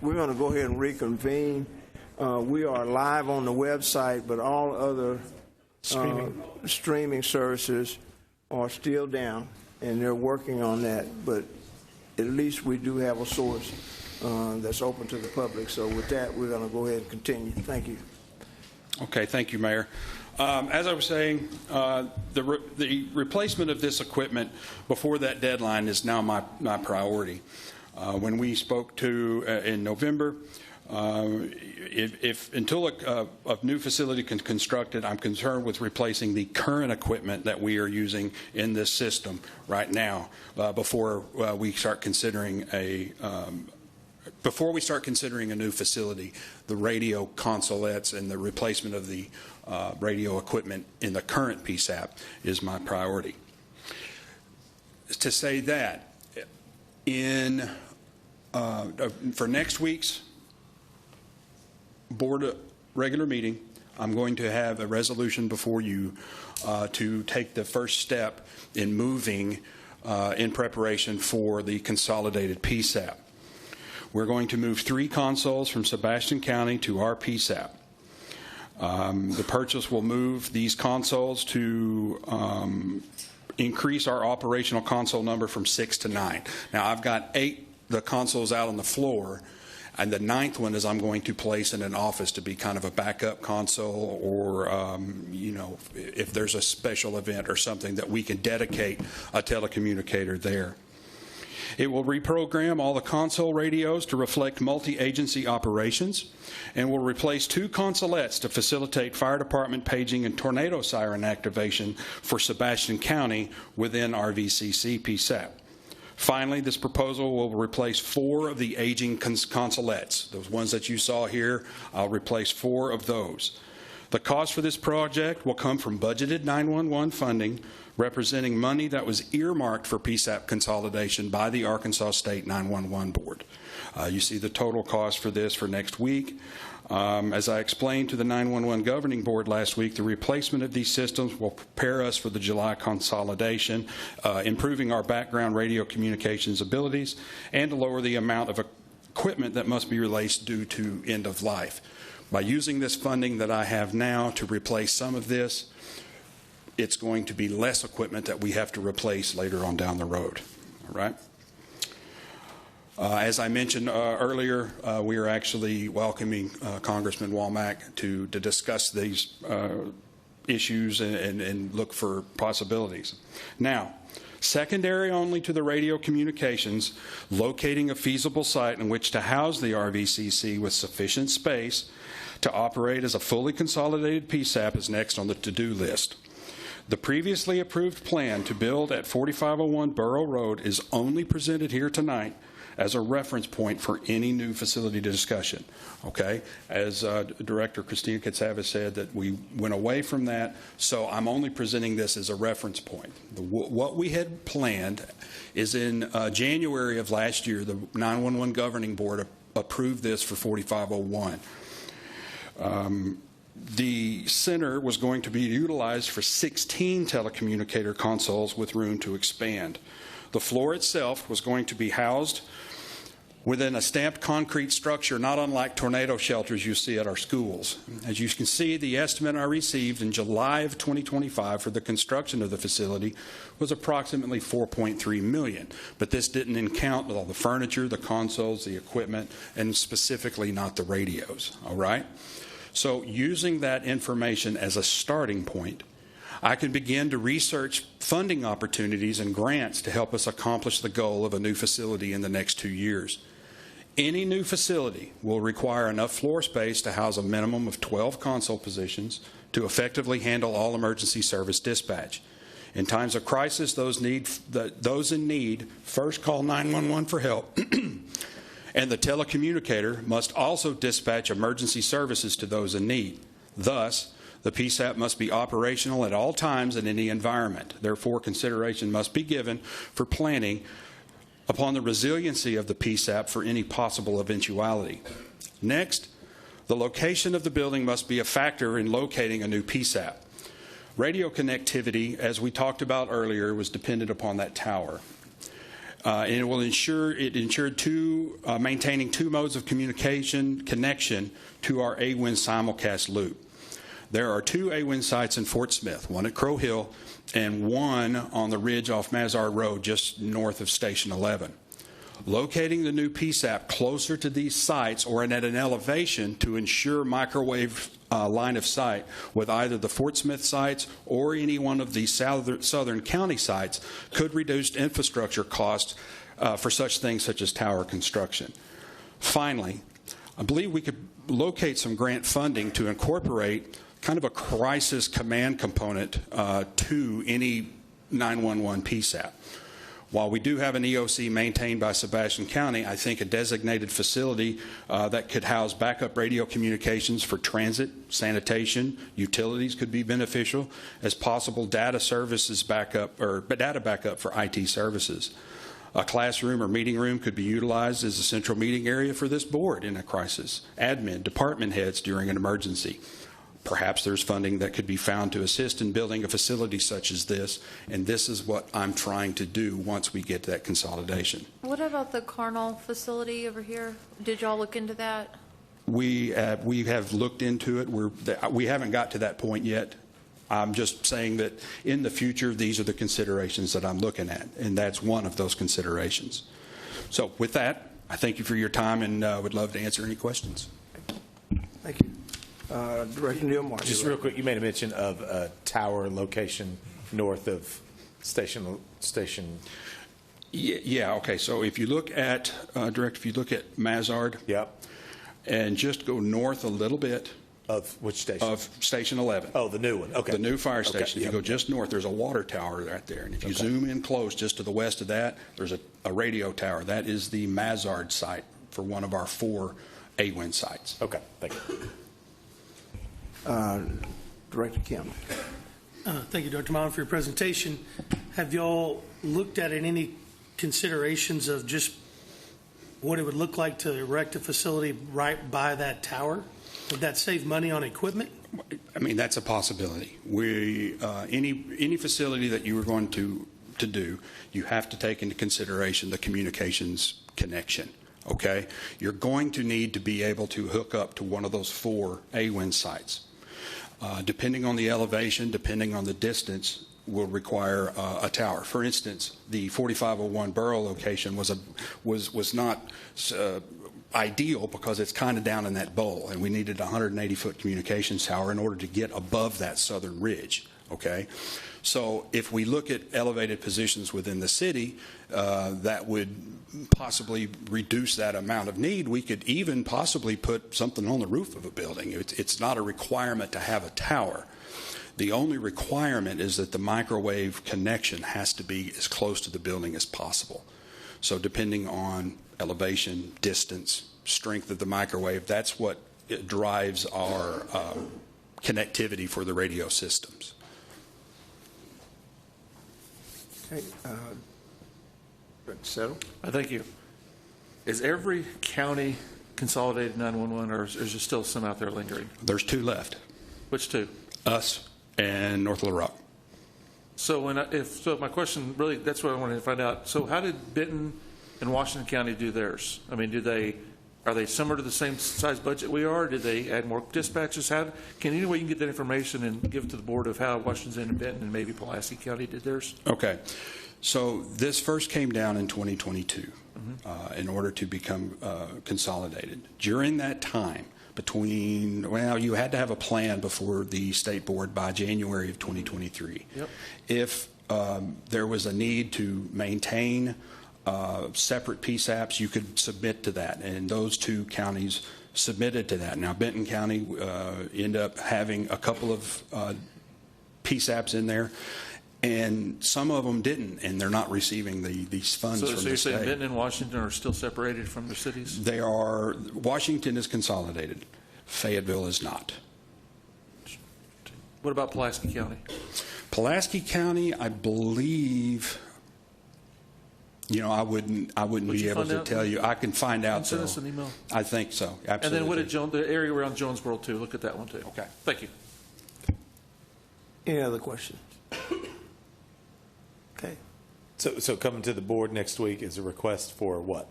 we're going to go ahead and reconvene. We are live on the website, but all other streaming services are still down, and they're working on that. But at least we do have a source that's open to the public. So with that, we're going to go ahead and continue. Thank you. Okay, thank you, Mayor. As I was saying, the replacement of this equipment before that deadline is now my priority. When we spoke to in November, until a new facility can constructed, I'm concerned with replacing the current equipment that we are using in this system right now before we start considering a new facility. The radio consolettes and the replacement of the radio equipment in the current PSAP is my priority. To say that, for next week's board regular meeting, I'm going to have a resolution before you to take the first step in moving in preparation for the consolidated PSAP. We're going to move 3 consoles from Sebastian County to our PSAP. The purchase will move these consoles to increase our operational console number from 6 to 9. Now, I've got 8 the consoles out on the floor, and the 9th one is I'm going to place in an office to be kind of a backup console, or if there's a special event or something that we can dedicate a telecommunicator there. It will reprogram all the console radios to reflect multi-agency operations, and will replace 2 consolettes to facilitate fire department paging and tornado siren activation for Sebastian County within our VCC PSAP. Finally, this proposal will replace 4 of the aging consolettes. Those ones that you saw here, I'll replace 4 of those. The cost for this project will come from budgeted 911 funding, representing money that was earmarked for PSAP consolidation by the Arkansas State 911 Board. You see the total cost for this for next week. As I explained to the 911 Governing Board last week, the replacement of these systems will prepare us for the July consolidation, improving our background radio communications abilities, and to lower the amount of equipment that must be replaced due to end of life. By using this funding that I have now to replace some of this, it's going to be less equipment that we have to replace later on down the road. All right? As I mentioned earlier, we are actually welcoming Congressman Womack to discuss these issues and look for possibilities. Now, secondary only to the radio communications, locating a feasible site in which to house the RVCC with sufficient space to operate as a fully consolidated PSAP is next on the to-do list. The previously approved plan to build at 4501 Borough Road is only presented here tonight as a reference point for any new facility discussion. Okay, as Director Christina Katsavas said, that we went away from that, so I'm only presenting this as a reference point. What we had planned is in January of last year, the 911 Governing Board approved this for 4501. The center was going to be utilized for 16 telecommunicator consoles with room to expand. The floor itself was going to be housed within a stamped concrete structure, not unlike tornado shelters you see at our schools. As you can see, the estimate I received in July of 2025 for the construction of the facility was approximately $4.3 million. But this didn't count all the furniture, the consoles, the equipment, and specifically not the radios. All right? So using that information as a starting point, I can begin to research funding opportunities and grants to help us accomplish the goal of a new facility in the next 2 years. Any new facility will require enough floor space to house a minimum of 12 console positions to effectively handle all emergency service dispatch. In times of crisis, those in need first call 911 for help, and the telecommunicator must also dispatch emergency services to those in need. Thus, the PSAP must be operational at all times in any environment. Therefore, consideration must be given for planning upon the resiliency of the PSAP for any possible eventuality. Next, the location of the building must be a factor in locating a new PSAP. Radio connectivity, as we talked about earlier, was dependent upon that tower. And it will ensure maintaining two modes of communication connection to our AWIN simulcast loop. There are two AWIN sites in Fort Smith, one at Crow Hill and one on the ridge off Mazard Road just north of Station 11. Locating the new PSAP closer to these sites or at an elevation to ensure microwave line of sight with either the Fort Smith sites or any one of the southern county sites could reduce infrastructure costs for such things such as tower construction. Finally, I believe we could locate some grant funding to incorporate kind of a crisis command component to any 911 PSAP. While we do have an EOC maintained by Sebastian County, I think a designated facility that could house backup radio communications for transit, sanitation, utilities could be beneficial as possible data services backup or data backup for IT services. A classroom or meeting room could be utilized as a central meeting area for this board in a crisis. Admin, department heads during an emergency. Perhaps there's funding that could be found to assist in building a facility such as this, and this is what I'm trying to do once we get to that consolidation. What about the Carnal facility over here? Did y'all look into that? We have looked into it. We haven't got to that point yet. I'm just saying that in the future, these are the considerations that I'm looking at, and that's one of those considerations. So with that, I thank you for your time and would love to answer any questions. Thank you. Director Neil Martin. Just real quick, you made a mention of a tower location north of station. Yeah. Okay. So if you look at Director, if you look at Mazard, Yep. and just go north a little bit Of which station? of Station 11. Oh, the new one. Okay. The new fire station. Okay. If you Yep. go just north, there's a water tower right there. And if you Okay. zoom in close, just to the west of that, there's a radio tower. That is the Mazard site for one of our 4 AWIN sites. Okay. Thank you. Director Kim. Thank you, Dr. Milam, for your presentation. Have y'all looked at any considerations of just what it would look like to erect a facility right by that tower? Would that save money on equipment? I mean, that's a possibility. Any facility that you were going to do, you have to take into consideration the communications connection. Okay, you're going to need to be able to hook up to one of those 4 AWIN sites. Depending on the elevation, depending on the distance, will require a tower. For instance, the 4501 Borough location was not ideal because it's kind of down in that bowl, and we needed a 180-foot communications tower in order to get above that southern ridge. Okay, so if we look at elevated positions within the city, that would possibly reduce that amount of need. We could even possibly put something on the roof of a building. It's not a requirement to have a tower. The only requirement is that the microwave connection has to be as close to the building as possible. So depending on elevation, distance, strength of the microwave, that's what drives our connectivity for the radio systems. Okay. Settle. Thank you. Is every county consolidated 911, or is there still some out there lingering? There's 2 left, Which 2? us and North Little Rock. So my question really, that's what I wanted to find out. So how did Benton and Washington County do theirs? I mean, are they similar to the same size budget we are? Did they add more dispatches? Any way you can get that information and give it to the board of how Washington and Benton and maybe Pulaski County did theirs? Okay. So this first came down in 2022 in order to become consolidated. During that time, you had to have a plan before the state board by January of 2023. Yep. If there was a need to maintain separate PSAPs, you could submit to that, and those 2 counties submitted to that. Now, Benton County ended up having a couple of PSAPs in there, and some of them didn't, and they're not receiving these funds from the state. So you're saying Benton and Washington are still separated from their cities? They are. Washington is consolidated. Fayetteville is not. What about Pulaski County? Pulaski County, I believe. I wouldn't be able to tell you. I can find out. Send us an email. I think so. Absolutely. And then what did the area around Jonesboro too? Look at that one too. Okay. Thank you. Any other questions? Okay. So coming to the board next week is a request for what?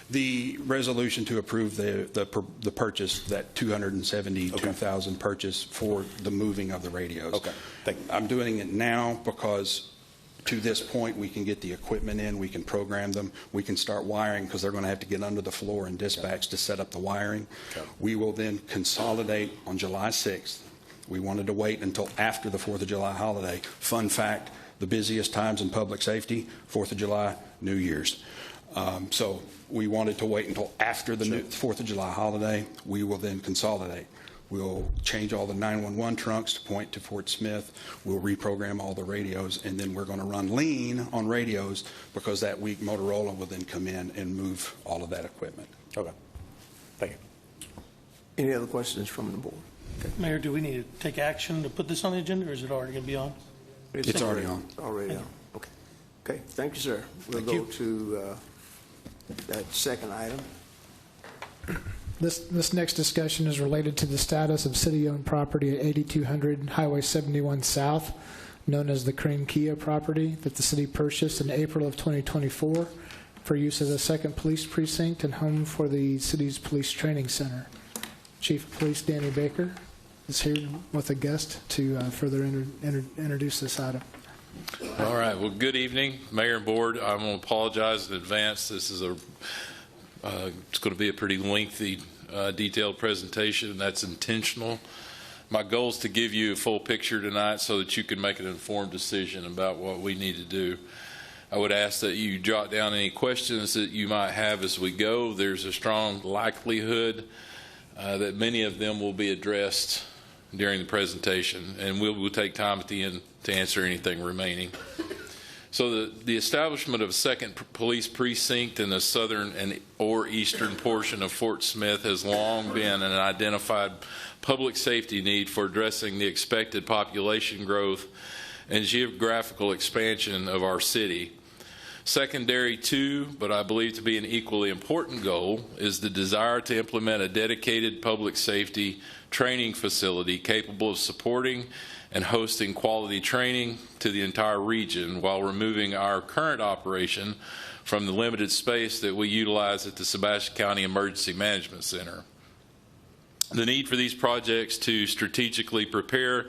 The resolution to approve the purchase, that 272,000 purchase for the moving of the radios. Okay, thank you. I'm doing it now because to this point we can get the equipment in, we can program them, we can start wiring because they're going to have to get under the floor and dispatch to set up the wiring. Okay. We will then consolidate on July 6th. We wanted to wait until after the 4th of July holiday. Fun fact, the busiest times in public safety, 4th of July, New Year's. So we wanted to wait until after the 4th of July holiday. We will then consolidate. We'll change all the 911 trunks to point to Fort Smith. We'll reprogram all the radios, and then we're going to run lean on radios because that week Motorola will then come in and move all of that equipment. Okay. Thank you. Any other questions from the board? Mayor, do we need to take action to put this on the agenda, or is it already going to be on? It's already on. Already on. Okay. Okay. Thank you, sir. We'll Thank go you. to that second item. This next discussion is related to the status of city-owned property at 8200 Highway 71 South, known as the Crane Kia property, that the city purchased in April of 2024 for use as a second police precinct and home for the city's police training center. Chief of Police Danny Baker is here with a guest to further introduce this item. All right. Well, good evening, Mayor and Board. I'm going to apologize in advance. This is it's going to be a pretty lengthy, detailed presentation, and that's intentional. My goal is to give you a full picture tonight so that you can make an informed decision about what we need to do. I would ask that you jot down any questions that you might have as we go. There's a strong likelihood that many of them will be addressed during the presentation, and we'll take time at the end to answer anything remaining. So the establishment of a second police precinct in the southern or eastern portion of Fort Smith has long been an identified public safety need for addressing the expected population growth and geographical expansion of our city. Secondary to, but I believe to be an equally important goal, is the desire to implement a dedicated public safety training facility capable of supporting and hosting quality training to the entire region while removing our current operation from the limited space that we utilize at the Sebastian County Emergency Management Center. The need for these projects to strategically prepare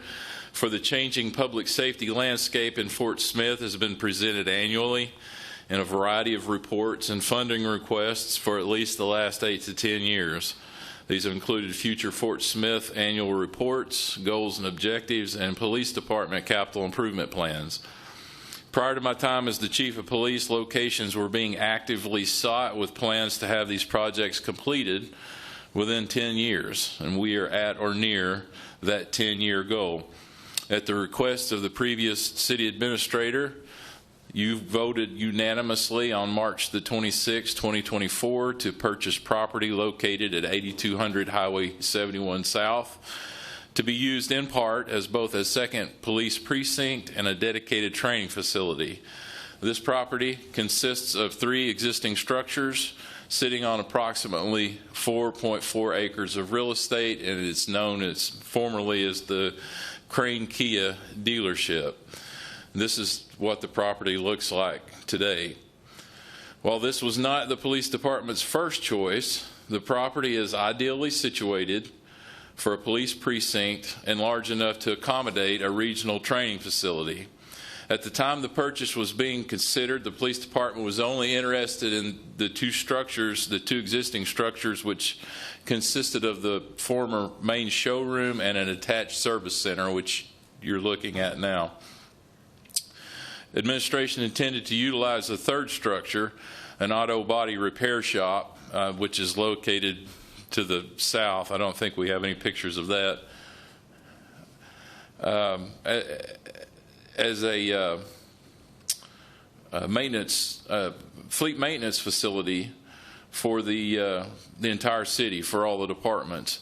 for the changing public safety landscape in Fort Smith has been presented annually in a variety of reports and funding requests for at least the last 8 to 10 years. These have included future Fort Smith annual reports, goals and objectives, and police department capital improvement plans. Prior to my time as the chief of police, locations were being actively sought with plans to have these projects completed within 10 years, and we are at or near that 10-year goal. At the request of the previous city administrator, you voted unanimously on March the 26th, 2024 to purchase property located at 8200 Highway 71 South to be used in part as both a second police precinct and a dedicated training facility. This property consists of 3 existing structures sitting on approximately 4.4 acres of real estate, and it's known as formerly as the Crane Kia dealership. This is what the property looks like today. While this was not the police department's first choice, the property is ideally situated for a police precinct and large enough to accommodate a regional training facility. At the time the purchase was being considered, the police department was only interested in the 2 structures, the 2 existing structures, which consisted of the former main showroom and an attached service center, which you're looking at now. Administration intended to utilize the 3rd structure, an auto body repair shop, which is located to the south. I don't think we have any pictures of that. As a fleet maintenance facility for the entire city, for all the departments.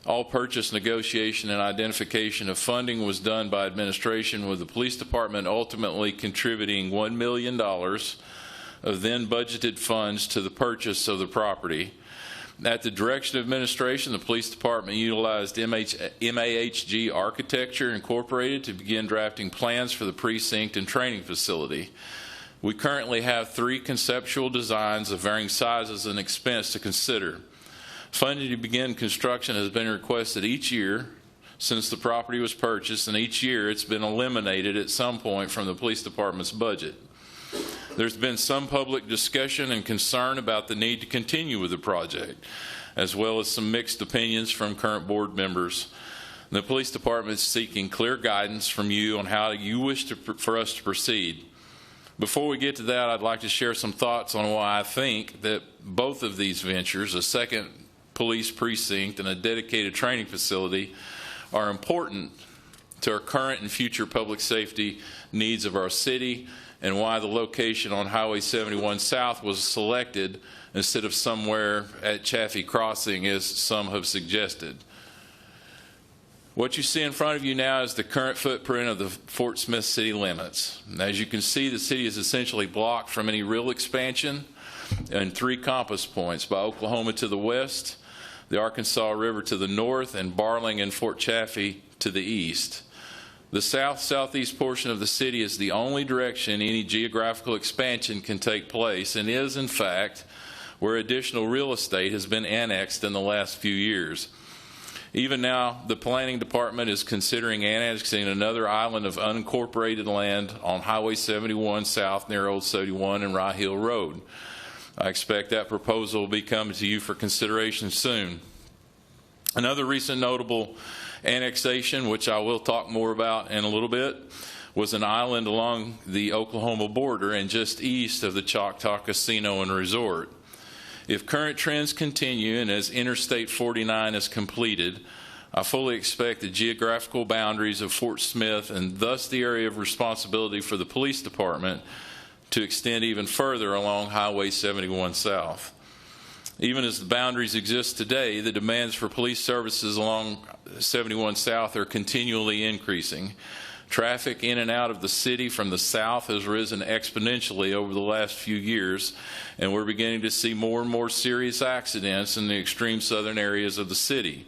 All purchase, negotiation, and identification of funding was done by administration, with the police department ultimately contributing $1 million of then budgeted funds to the purchase of the property. At the direction of administration, the police department utilized MAHG Architecture Incorporated to begin drafting plans for the precinct and training facility. We currently have 3 conceptual designs of varying sizes and expense to consider. Funding to begin construction has been requested each year since the property was purchased, and each year it's been eliminated at some point from the police department's budget. There's been some public discussion and concern about the need to continue with the project, as well as some mixed opinions from current board members. The police department is seeking clear guidance from you on how you wish for us to proceed. Before we get to that, I'd like to share some thoughts on why I think that both of these ventures, a second police precinct and a dedicated training facility, are important to our current and future public safety needs of our city, and why the location on Highway 71 South was selected instead of somewhere at Chaffee Crossing, as some have suggested. What you see in front of you now is the current footprint of the Fort Smith city limits. And as you can see, the city is essentially blocked from any real expansion in 3 compass points: by Oklahoma to the west, the Arkansas River to the north, and Barling and Fort Chaffee to the east. The south-southeast portion of the city is the only direction any geographical expansion can take place, and is, in fact, where additional real estate has been annexed in the last few years. Even now, the planning department is considering annexing another island of unincorporated land on Highway 71 South near Old 71 and Rye Hill Road. I expect that proposal will be coming to you for consideration soon. Another recent notable annexation, which I will talk more about in a little bit, was an island along the Oklahoma border and just east of the Choctaw Casino and Resort. If current trends continue and as Interstate 49 is completed, I fully expect the geographical boundaries of Fort Smith, and thus the area of responsibility for the police department, to extend even further along Highway 71 South. Even as the boundaries exist today, the demands for police services along 71 South are continually increasing. Traffic in and out of the city from the south has risen exponentially over the last few years, and we're beginning to see more and more serious accidents in the extreme southern areas of the city.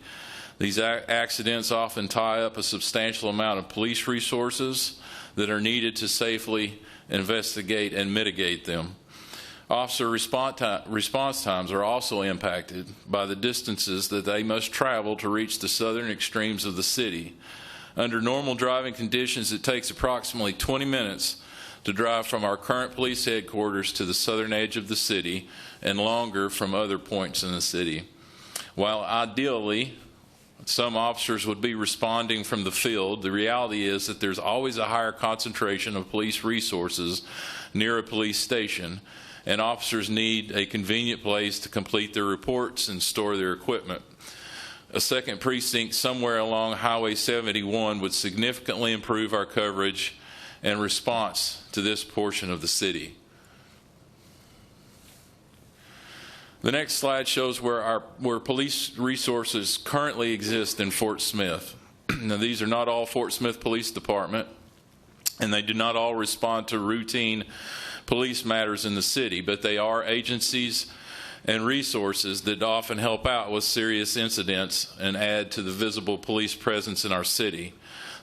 These accidents often tie up a substantial amount of police resources that are needed to safely investigate and mitigate them. Officer response times are also impacted by the distances that they must travel to reach the southern extremes of the city. Under normal driving conditions, it takes approximately 20 minutes to drive from our current police headquarters to the southern edge of the city, and longer from other points in the city. While ideally, some officers would be responding from the field, the reality is that there's always a higher concentration of police resources near a police station, and officers need a convenient place to complete their reports and store their equipment. A second precinct somewhere along Highway 71 would significantly improve our coverage and response to this portion of the city. The next slide shows where police resources currently exist in Fort Smith. Now, these are not all Fort Smith Police Department, and they do not all respond to routine police matters in the city, but they are agencies and resources that often help out with serious incidents and add to the visible police presence in our city.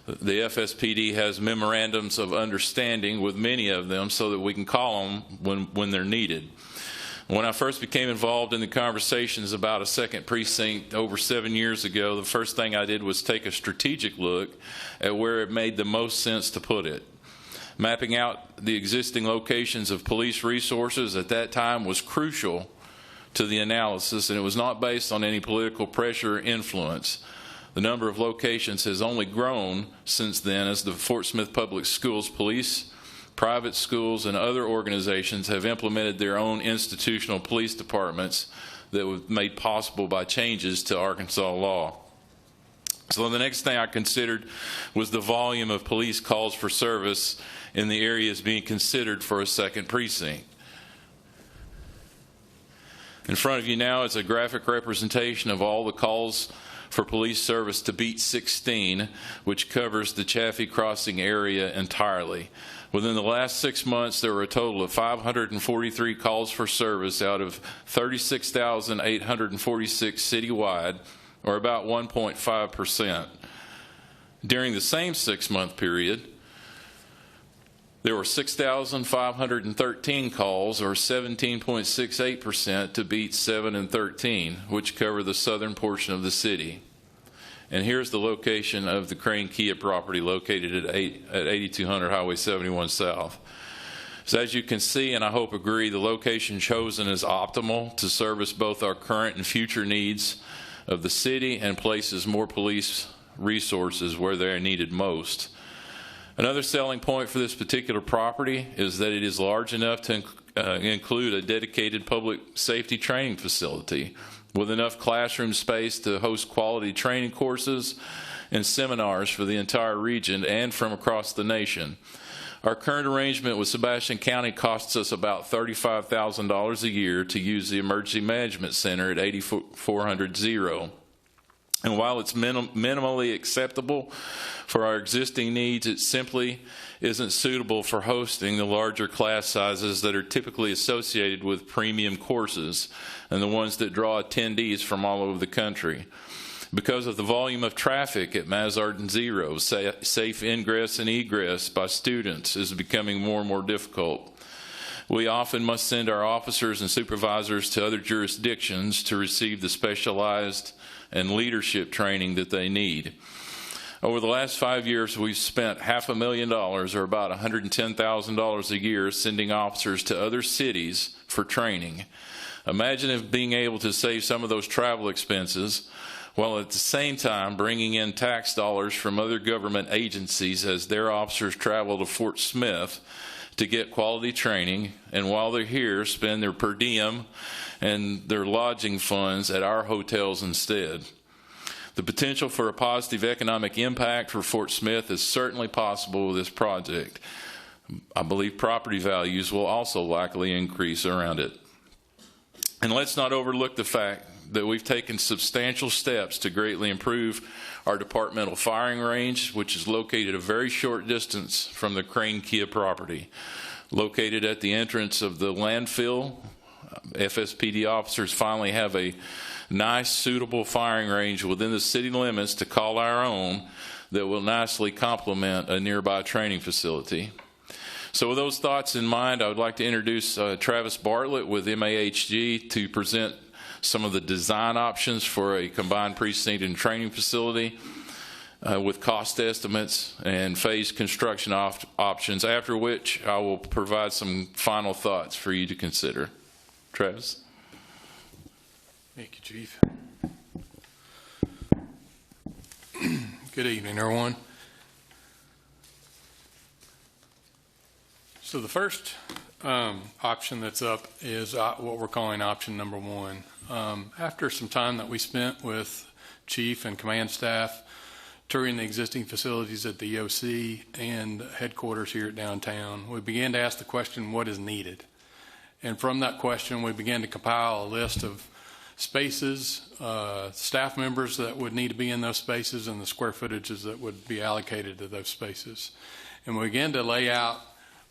The FSPD has memorandums of understanding with many of them so that we can call them when they're needed. When I first became involved in the conversations about a second precinct over 7 years ago, the first thing I did was take a strategic look at where it made the most sense to put it. Mapping out the existing locations of police resources at that time was crucial to the analysis, and it was not based on any political pressure or influence. The number of locations has only grown since then as the Fort Smith Public Schools police, private schools, and other organizations have implemented their own institutional police departments that were made possible by changes to Arkansas law. So the next thing I considered was the volume of police calls for service in the areas being considered for a second precinct. In front of you now is a graphic representation of all the calls for police service to Beat 16, which covers the Chaffee Crossing area entirely. Within the last 6 months, there were a total of 543 calls for service out of 36,846 citywide, or about 1.5%. During the same 6-month period, There were 6,513 calls, or 17.68%, to beat 7 and 13, which cover the southern portion of the city. And here's the location of the Crane Kia property located at 8200 Highway 71 South. So as you can see, and I hope agree, the location chosen is optimal to service both our current and future needs of the city and places more police resources where they are needed most. Another selling point for this particular property is that it is large enough to include a dedicated public safety training facility with enough classroom space to host quality training courses and seminars for the entire region and from across the nation. Our current arrangement with Sebastian County costs us about $35,000 a year to use the Emergency Management Center at 8400. And while it's minimally acceptable for our existing needs, it simply isn't suitable for hosting the larger class sizes that are typically associated with premium courses and the ones that draw attendees from all over the country. Because of the volume of traffic at Mazarden Zero, safe ingress and egress by students is becoming more and more difficult. We often must send our officers and supervisors to other jurisdictions to receive the specialized and leadership training that they need. Over the last 5 years, we've spent $500,000, or about $110,000 a year, sending officers to other cities for training. Imagine if being able to save some of those travel expenses, while at the same time bringing in tax dollars from other government agencies as their officers travel to Fort Smith to get quality training, and while they're here, spend their per diem and their lodging funds at our hotels instead. The potential for a positive economic impact for Fort Smith is certainly possible with this project. I believe property values will also likely increase around it. And let's not overlook the fact that we've taken substantial steps to greatly improve our departmental firing range, which is located a very short distance from the Crane Kia property. Located at the entrance of the landfill, FSPD officers finally have a nice, suitable firing range within the city limits to call our own that will nicely complement a nearby training facility. So with those thoughts in mind, I would like to introduce Travis Bartlett with MAHG to present some of the design options for a combined precinct and training facility with cost estimates and phased construction options, after which I will provide some final thoughts for you to consider. Travis? Thank you, Chief. Good evening, everyone. So the first option that's up is what we're calling option number one. After some time that we spent with Chief and command staff touring the existing facilities at the EOC and headquarters here at downtown, we began to ask the question, what is needed? And from that question, we began to compile a list of spaces, staff members that would need to be in those spaces, and the square footages that would be allocated to those spaces. And we began to lay out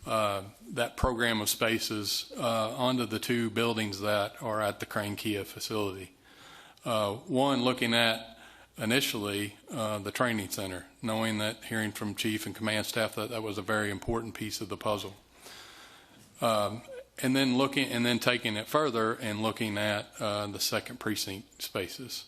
that program of spaces onto the two buildings that are at the Crane Kia facility. One, looking at initially the training center, knowing that, hearing from Chief and command staff, that that was a very important piece of the puzzle. And then taking it further and looking at the second precinct spaces.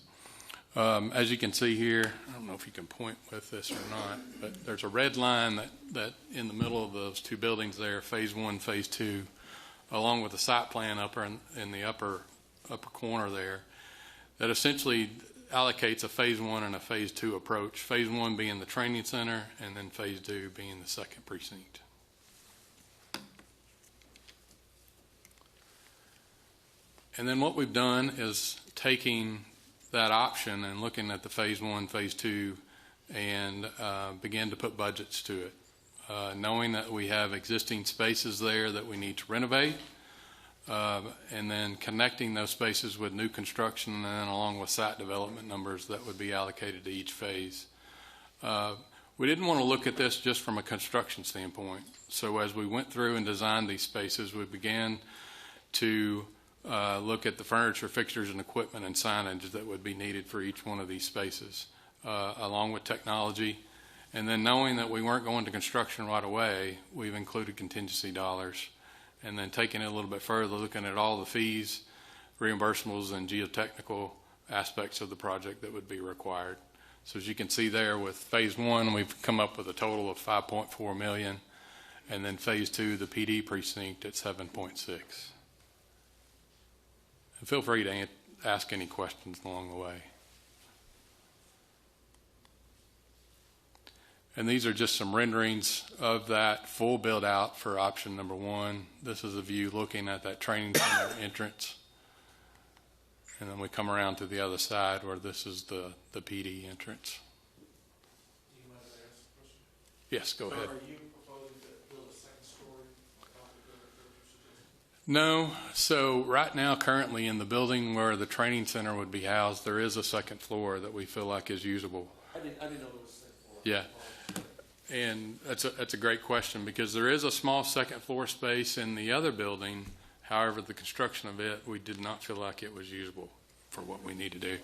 As you can see here, I don't know if you can point with this or not, but there's a red line that in the middle of those two buildings there, phase one, phase two, along with the site plan in the upper corner there, that essentially allocates a phase one and a phase two approach. Phase one being the training center, and then phase two being the second precinct. And then what we've done is taking that option and looking at the phase one, phase two, and begin to put budgets to it, knowing that we have existing spaces there that we need to renovate, and then connecting those spaces with new construction, and then along with site development numbers that would be allocated to each phase. We didn't want to look at this just from a construction standpoint. So as we went through and designed these spaces, we began to look at the furniture, fixtures, and equipment and signage that would be needed for each one of these spaces, along with technology And then knowing that we weren't going to construction right away, we've included contingency dollars. And then taking it a little bit further, looking at all the fees, reimbursables, and geotechnical aspects of the project that would be required. So as you can see there with phase one, we've come up with a total of $5.4 million. And then phase two, the PD precinct at 7.6. And feel free to ask any questions along the way. And these are just some renderings of that full build out for option number one. This is a view looking at that training center entrance. And then we come around to the other side where this is the PD entrance. Do you mind if I ask a question? Yes, go ahead. Are you proposing to build a second story on top of the building? No. So right now, currently in the building where the training center would be housed, there is a second floor that we feel like is usable. I didn't know there was a second floor. Yeah. And that's a great question, because there is a small second floor space in the other building. However, the construction of it, we did not feel like it was usable for what we need to do.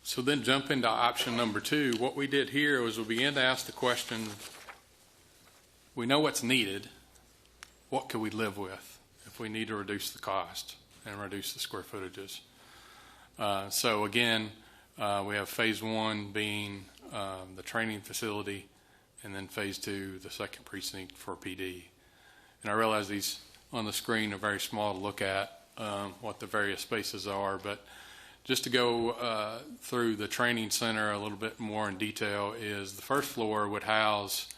So then jump into option number two. What we did here was we began to ask the question, we know what's needed. What could we live with if we need to reduce the cost and reduce the square footages? So again, we have phase one being the training facility, and then phase two, the second precinct for PD. And I realize these on the screen are very small to look at what the various spaces are, but just to go through the training center a little bit more in detail is the first floor would house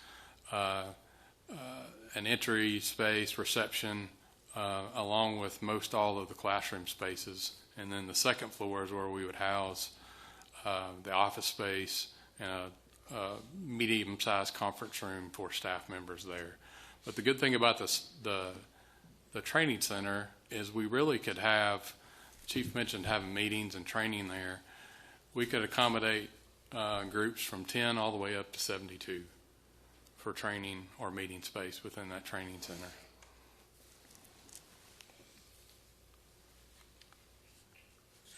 an entry space, reception, along with most all of the classroom spaces. And then the second floor is where we would house the office space and a medium-sized conference room for staff members there. But the good thing about the training center is we really could have, Chief mentioned having meetings and training there. We could accommodate groups from 10 all the way up to 72 for training or meeting space within that training center.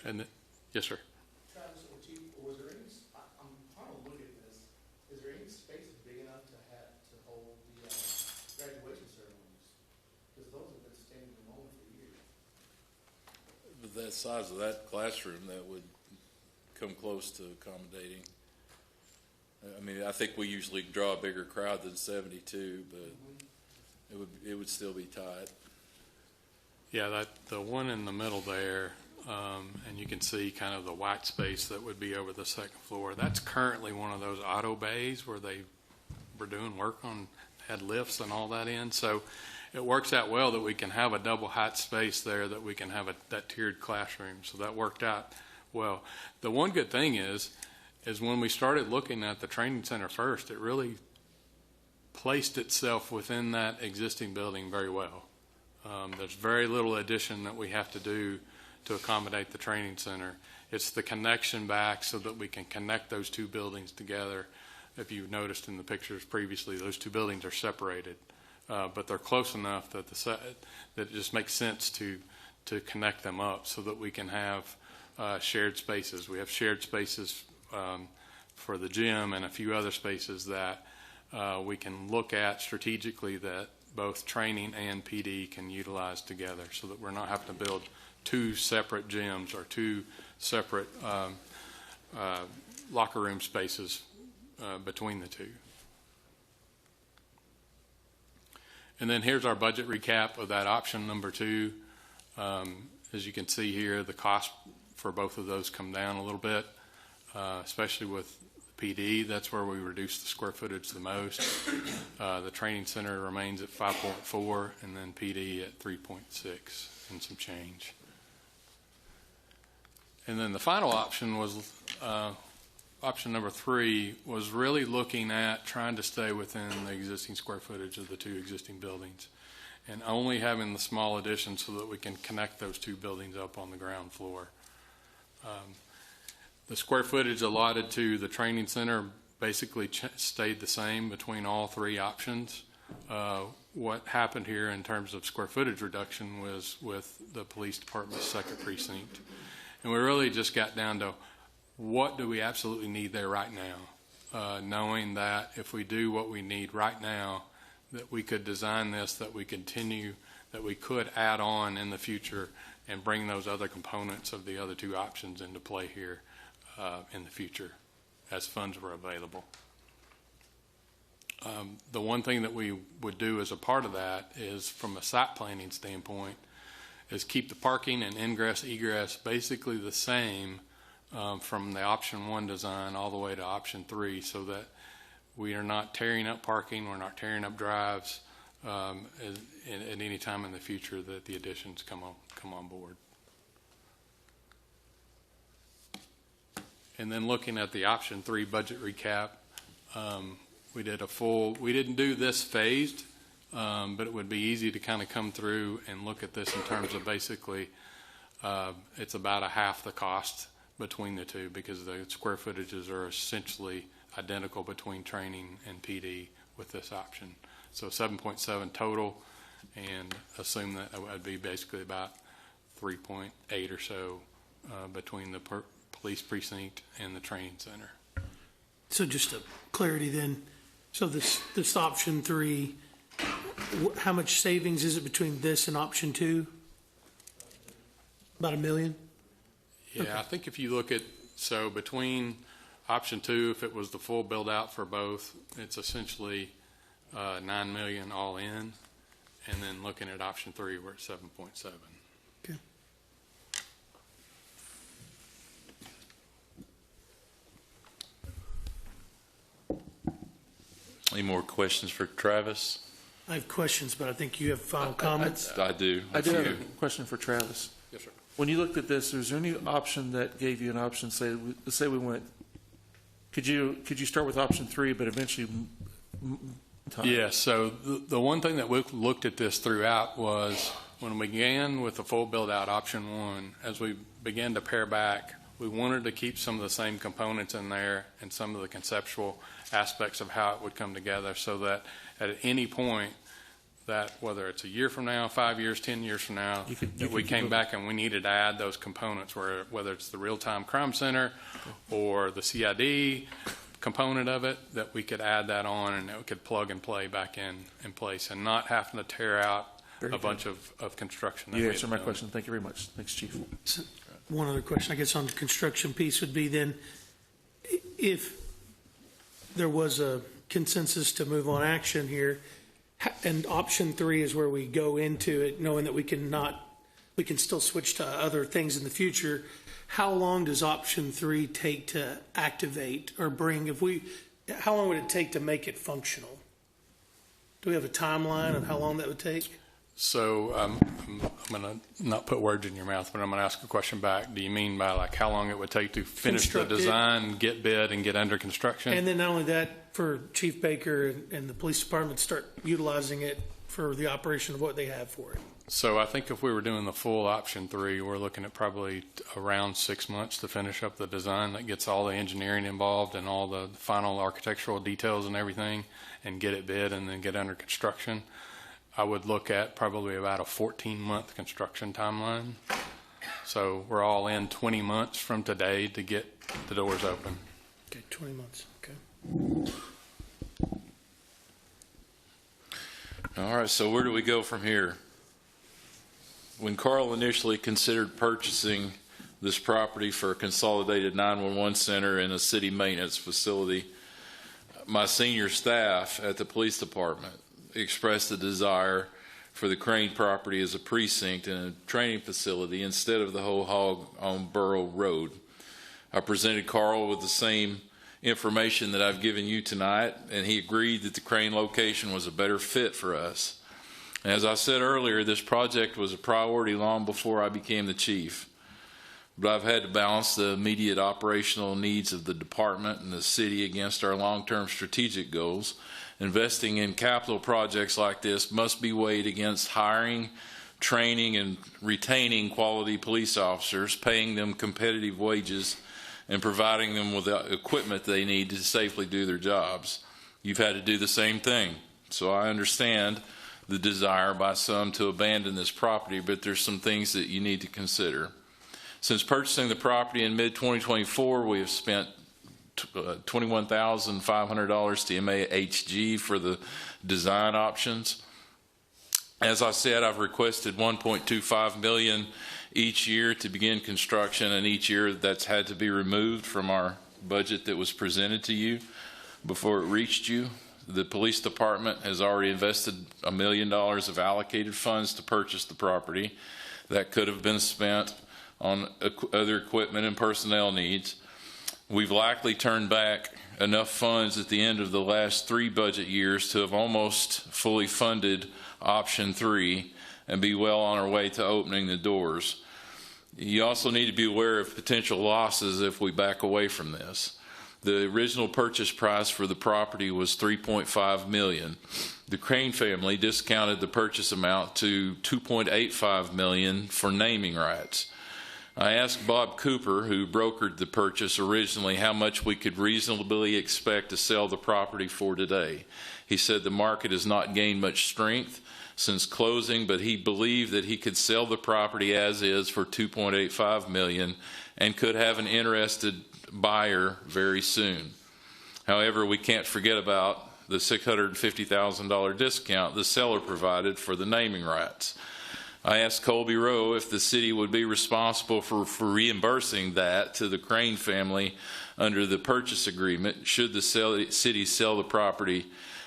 And yes, sir. Travis or Chief, was there any? I'm trying to look at this. Is there any space big enough to hold the graduation ceremonies? Because those have been standing alone for years. With that size of that classroom, that would come close to accommodating. I mean, I think we usually draw a bigger crowd than 72, but it would still be tight. Yeah, the one in the middle there, and you can see kind of the white space that would be over the second floor. That's currently one of those auto bays where they were doing work on, had lifts and all that in. So it works out well that we can have a double height space there, that we can have that tiered classroom. So that worked out well. The one good thing is when we started looking at the training center first, it really placed itself within that existing building very well. There's very little addition that we have to do to accommodate the training center. It's the connection back so that we can connect those two buildings together. If you've noticed in the pictures previously, those two buildings are separated, but they're close enough that that it just makes sense to connect them up so that we can have shared spaces. We have shared spaces for the gym and a few other spaces that we can look at strategically that both training and PD can utilize together, so that we're not having to build two separate gyms or two separate locker room spaces between the two. And then here's our budget recap of that option number two. As you can see here, the cost for both of those come down a little bit, especially with PD. That's where we reduce the square footage the most. The training center remains at 5.4, and then PD at 3.6 and some change. And then the final option was option number three, was really looking at trying to stay within the existing square footage of the two existing buildings and only having the small addition so that we can connect those two buildings up on the ground floor. The square footage allotted to the training center basically stayed the same between all three options. What happened here in terms of square footage reduction was with the police department's second precinct. And we really just got down to what do we absolutely need there right now, knowing that if we do what we need right now, that we could design this, that we could add on in the future and bring those other components of the other two options into play here in the future as funds were available. The one thing that we would do as a part of that is, from a site planning standpoint, is keep the parking and ingress egress basically the same from the option 1 design all the way to option 3, so that we are not tearing up parking, we're not tearing up drives at any time in the future that the additions come on board. And then looking at the option 3 budget recap, we didn't do this phased, but it would be easy to kind of come through and look at this in terms of basically it's about a half the cost between the two, because the square footages are essentially identical between training and PD with this option. So 7.7 total, and assume that would be basically about 3.8 or so between the police precinct and the training center. So just a clarity then, so this option 3, how much savings is it between this and option 2? About $1 million? Yeah, okay. I think if you look at, so between option 2, if it was the full build out for both, it's essentially $9 million all in, and then looking at option 3, we're at 7.7. Okay. Any more questions for Travis? I have questions, but I think you have final comments. I do. I do have a question for Travis. Yes, sir. When you looked at this, was there any option that gave you an option? Let's say we went. Could you start with option 3, but eventually? Yeah. So the one thing that we looked at this throughout was when we began with the full build out option 1. As we began to pare back, we wanted to keep some of the same components in there and some of the conceptual aspects of how it would come together, so that at any point, that whether it's a year from now, 5 years, 10 years from now, that we came back and we needed to add those components, whether it's the real-time crime center or the CID component of it, that we could add that on and it could plug and play back in place, and not having to tear out a bunch of construction. You answered my question. Thank you very much. Thanks, Chief. So one other question, I guess, on the construction piece would be then, if there was a consensus to move on action here, and option 3 is where we go into it, knowing that we can still switch to other things in the future. How long does option 3 take to activate or bring? How long would it take to make it functional? Do we have a timeline of how long that would take? So I'm going to not put words in your mouth, but I'm going to ask a question back. Do you mean by like how long it would take to finish the design, get bid, and get under construction? And then not only that, for Chief Baker and the police department start utilizing it for the operation of what they have for it. So I think if we were doing the full option 3, we're looking at probably around 6 months to finish up the design that gets all the engineering involved and all the final architectural details and everything, and get it bid and then get under construction. I would look at probably about a 14-month construction timeline. So we're all in 20 months from today to get the doors open. Okay, 20 months. Okay. All right, so where do we go from here? When Carl initially considered purchasing this property for a consolidated 911 center and a city maintenance facility, my senior staff at the police department expressed a desire for the Crane property as a precinct and a training facility instead of the whole hog on Borough Road. I presented Carl with the same information that I've given you tonight, and he agreed that the Crane location was a better fit for us. And as I said earlier, this project was a priority long before I became the chief. But I've had to balance the immediate operational needs of the department and the city against our long-term strategic goals. Investing in capital projects like this must be weighed against hiring, training, and retaining quality police officers, paying them competitive wages, and providing them with the equipment they need to safely do their jobs. You've had to do the same thing. So I understand the desire by some to abandon this property, but there's some things that you need to consider. Since purchasing the property in mid-2024, we have spent $21,500 to MAHG for the design options. As I said, I've requested $1.25 million each year to begin construction, and each year that's had to be removed from our budget that was presented to you before it reached you. The police department has already invested $1 million of allocated funds to purchase the property. That could have been spent on other equipment and personnel needs. We've likely turned back enough funds at the end of the last 3 budget years to have almost fully funded option 3 and be well on our way to opening the doors. You also need to be aware of potential losses if we back away from this. The original purchase price for the property was $3.5 million. The Crane family discounted the purchase amount to $2.85 million for naming rights. I asked Bob Cooper, who brokered the purchase originally, how much we could reasonably expect to sell the property for today. He said the market has not gained much strength since closing, but he believed that he could sell the property as is for $2.85 million and could have an interested buyer very soon. However, we can't forget about the $650,000 discount the seller provided for the naming rights. I asked Colby Rowe if the city would be responsible for reimbursing that to the Crane family under the purchase agreement should the city sell the property,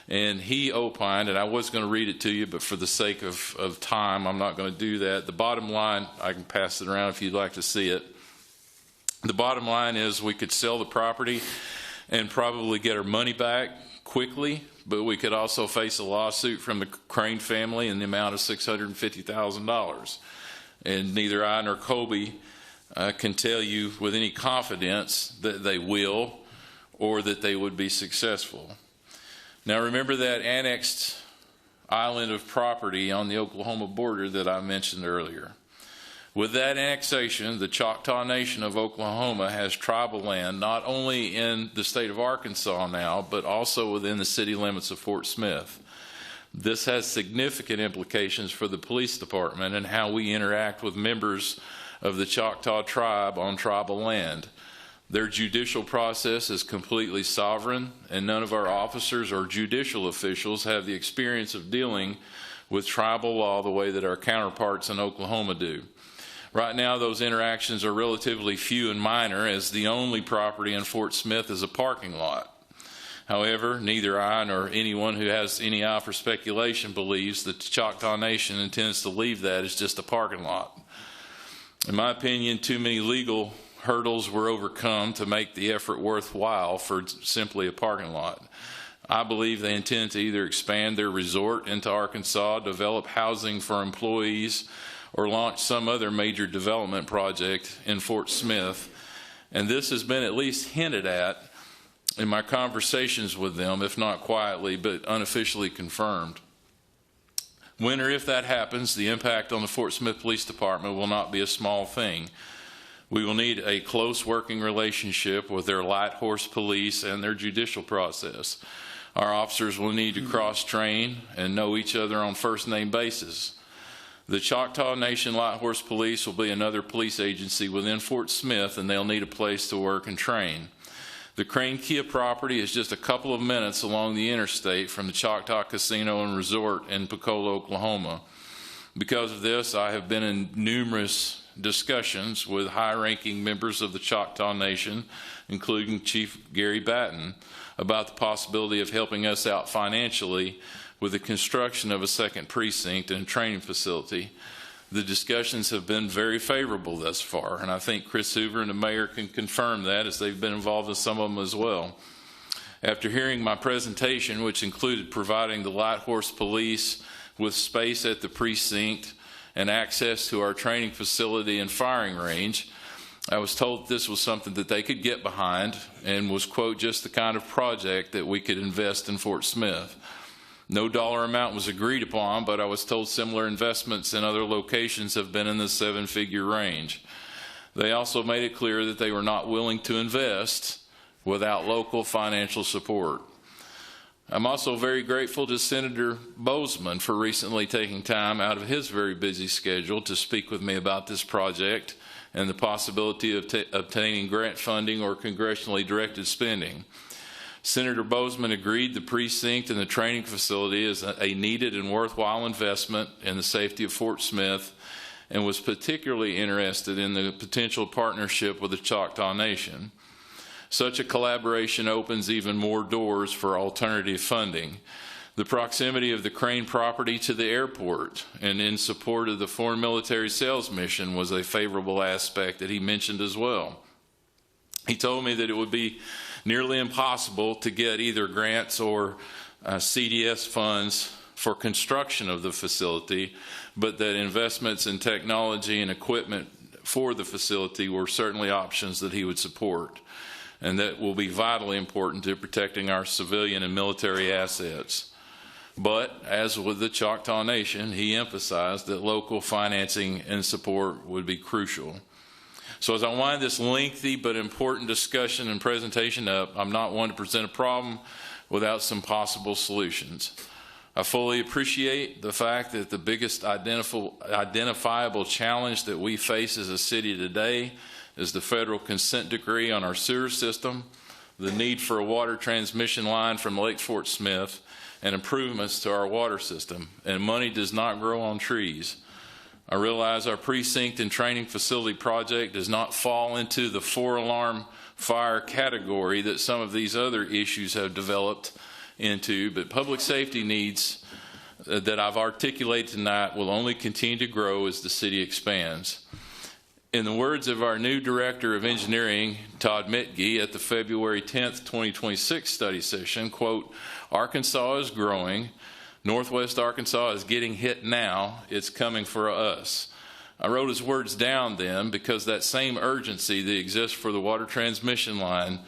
and he opined, and I was going to read it to you, but for the sake of time, I'm not going to do that. The bottom line, I can pass it around if you'd like to see it. The bottom line is we could sell the property and probably get our money back quickly, but we could also face a lawsuit from the Crane family in the amount of $650,000. And neither I nor Colby can tell you with any confidence that they will or that they would be successful. Now remember that annexed island of property on the Oklahoma border that I mentioned earlier. With that annexation, the Choctaw Nation of Oklahoma has tribal land not only in the state of Arkansas now, but also within the city limits of Fort Smith. This has significant implications for the police department and how we interact with members of the Choctaw tribe on tribal land. Their judicial process is completely sovereign, and none of our officers or judicial officials have the experience of dealing with tribal law the way that our counterparts in Oklahoma do. Right now, those interactions are relatively few and minor, as the only property in Fort Smith is a parking lot. However, neither I nor anyone who has any eye for speculation believes that the Choctaw Nation intends to leave that as just a parking lot. In my opinion, too many legal hurdles were overcome to make the effort worthwhile for simply a parking lot. I believe they intend to either expand their resort into Arkansas, develop housing for employees, or launch some other major development project in Fort Smith. And this has been at least hinted at in my conversations with them, if not quietly, but unofficially confirmed. When or if that happens, the impact on the Fort Smith Police Department will not be a small thing. We will need a close working relationship with their light horse police and their judicial process. Our officers will need to cross-train and know each other on first-name basis. The Choctaw Nation Light Horse Police will be another police agency within Fort Smith, and they'll need a place to work and train. The Crane Kia property is just a couple of minutes along the interstate from the Choctaw Casino and Resort in Pecola, Oklahoma. Because of this, I have been in numerous discussions with high-ranking members of the Choctaw Nation, including Chief Gary Batten, about the possibility of helping us out financially with the construction of a second precinct and training facility. The discussions have been very favorable thus far, and I think Chris Hoover and the mayor can confirm that, as they've been involved in some of them as well. After hearing my presentation, which included providing the Light Horse Police with space at the precinct and access to our training facility and firing range, I was told that this was something that they could get behind and was, quote, just the kind of project that we could invest in Fort Smith. No dollar amount was agreed upon, but I was told similar investments in other locations have been in the 7-figure range. They also made it clear that they were not willing to invest without local financial support. I'm also very grateful to Senator Bozeman for recently taking time out of his very busy schedule to speak with me about this project and the possibility of obtaining grant funding or congressionally directed spending. Senator Bozeman agreed the precinct and the training facility is a needed and worthwhile investment in the safety of Fort Smith, and was particularly interested in the potential partnership with the Choctaw Nation. Such a collaboration opens even more doors for alternative funding. The proximity of the Crane property to the airport and in support of the Foreign Military Sales Mission was a favorable aspect that he mentioned as well. He told me that it would be nearly impossible to get either grants or CDS funds for construction of the facility, but that investments in technology and equipment for the facility were certainly options that he would support, and that will be vitally important to protecting our civilian and military assets. But, as with the Choctaw Nation, he emphasized that local financing and support would be crucial. So as I wind this lengthy but important discussion and presentation up, I'm not one to present a problem without some possible solutions. I fully appreciate the fact that the biggest identifiable challenge that we face as a city today is the federal consent decree on our sewer system, the need for a water transmission line from Lake Fort Smith, and improvements to our water system. And money does not grow on trees. I realize our precinct and training facility project does not fall into the 4-alarm fire category that some of these other issues have developed into, but public safety needs that I've articulated tonight will only continue to grow as the city expands. In the words of our new Director of Engineering, Todd Mitge, at the February 10th, 2026 study session, quote, "Arkansas is growing. Northwest Arkansas is getting hit now. It's coming for us." I wrote his words down then because that same urgency that exists for the water transmission line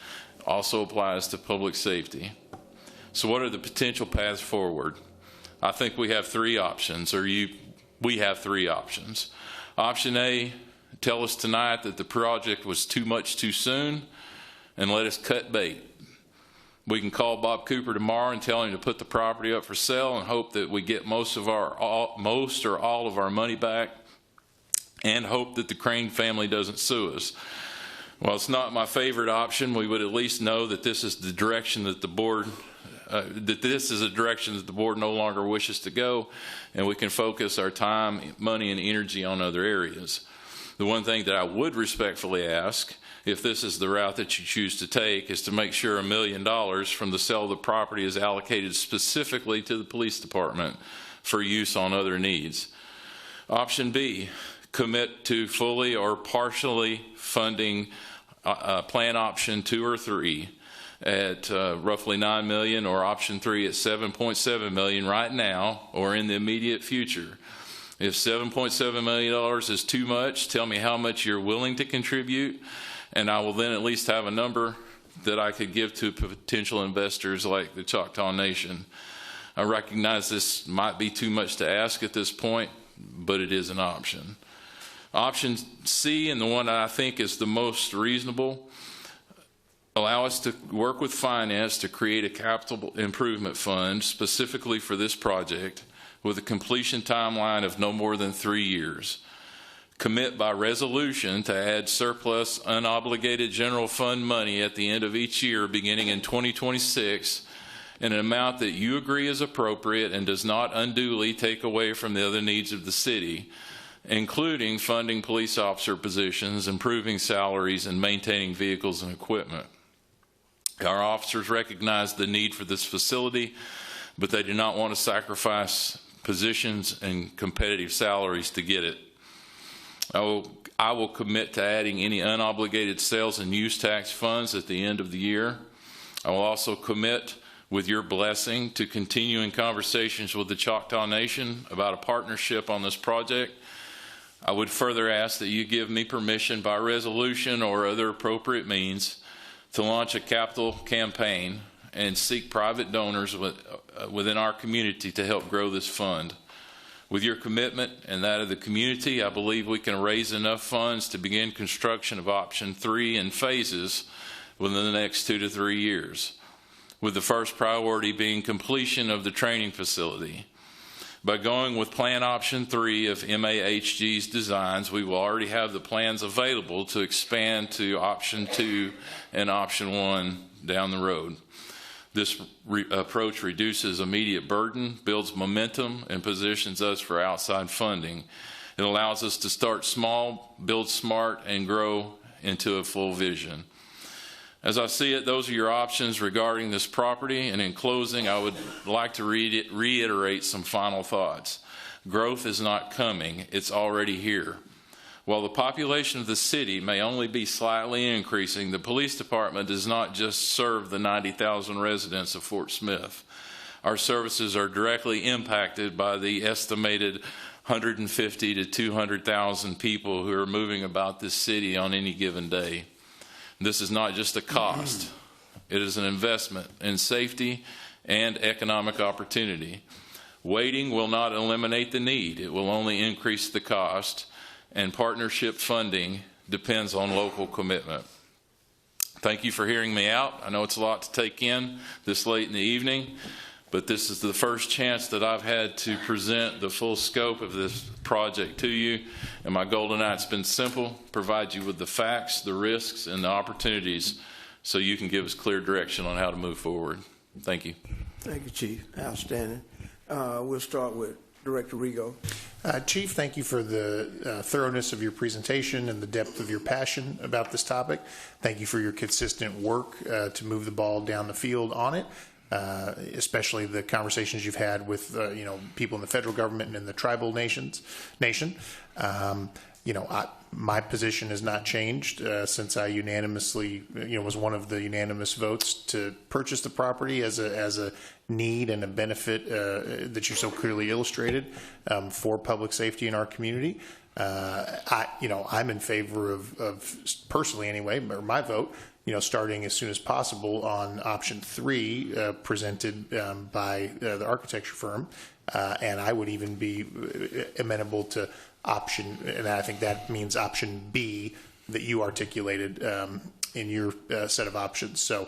also applies to public safety. So what are the potential paths forward? I think we have three options, we have three options. Option A, tell us tonight that the project was too much too soon and let us cut bait. We can call Bob Cooper tomorrow and tell him to put the property up for sale and hope that we get most or all of our money back, and hope that the Crane family doesn't sue us. While it's not my favorite option, we would at least know that this is the direction that the board no longer wishes to go, and we can focus our time, money, and energy on other areas. The one thing that I would respectfully ask, if this is the route that you choose to take, is to make sure $1 million from the sale of the property is allocated specifically to the police department for use on other needs. Option B, commit to fully or partially funding plan option 2 or 3 at roughly $9 million, or option 3 at $7.7 million right now or in the immediate future. If $7.7 million is too much, tell me how much you're willing to contribute, and I will then at least have a number that I could give to potential investors like the Choctaw Nation. I recognize this might be too much to ask at this point, but it is an option. Option C, and the one that I think is the most reasonable, allow us to work with finance to create a capital improvement fund specifically for this project with a completion timeline of no more than 3 years. Commit by resolution to add surplus unobligated general fund money at the end of each year beginning in 2026 in an amount that you agree is appropriate and does not unduly take away from the other needs of the city, including funding police officer positions, improving salaries, and maintaining vehicles and equipment. Our officers recognize the need for this facility, but they do not want to sacrifice positions and competitive salaries to get it. I will commit to adding any unobligated sales and use tax funds at the end of the year. I will also commit, with your blessing, to continuing conversations with the Choctaw Nation about a partnership on this project. I would further ask that you give me permission by resolution or other appropriate means to launch a capital campaign and seek private donors within our community to help grow this fund. With your commitment and that of the community, I believe we can raise enough funds to begin construction of option 3 in phases within the next 2 to 3 years, with the first priority being completion of the training facility. By going with plan option 3 of MAHG's designs, we will already have the plans available to expand to option 2 and option 1 down the road. This approach reduces immediate burden, builds momentum, and positions us for outside funding. It allows us to start small, build smart, and grow into a full vision. As I see it, those are your options regarding this property, and in closing, I would like to reiterate some final thoughts. Growth is not coming, it's already here. While the population of the city may only be slightly increasing, the police department does not just serve the 90,000 residents of Fort Smith. Our services are directly impacted by the estimated 150 to 200,000 people who are moving about this city on any given day. This is not just a cost. It is an investment in safety and economic opportunity. Waiting will not eliminate the need. It will only increase the cost, and partnership funding depends on local commitment. Thank you for hearing me out. I know it's a lot to take in this late in the evening, but this is the first chance that I've had to present the full scope of this project to you. And my goal tonight's been simple: provide you with the facts, the risks, and the opportunities so you can give us clear direction on how to move forward. Thank you. Thank you, Chief. Outstanding. We'll start with Director Rigo. Chief, thank you for the thoroughness of your presentation and the depth of your passion about this topic. Thank you for your consistent work to move the ball down the field on it. Especially the conversations you've had with people in the federal government and in the tribal nation. My position has not changed since I unanimously, was one of the unanimous votes to purchase the property as a need and a benefit that you so clearly illustrated for public safety in our community. I'm in favor of personally anyway, or my vote, starting as soon as possible on option 3 presented by the architecture firm. And I would even be amenable to option, and I think that means option B that you articulated in your set of options. So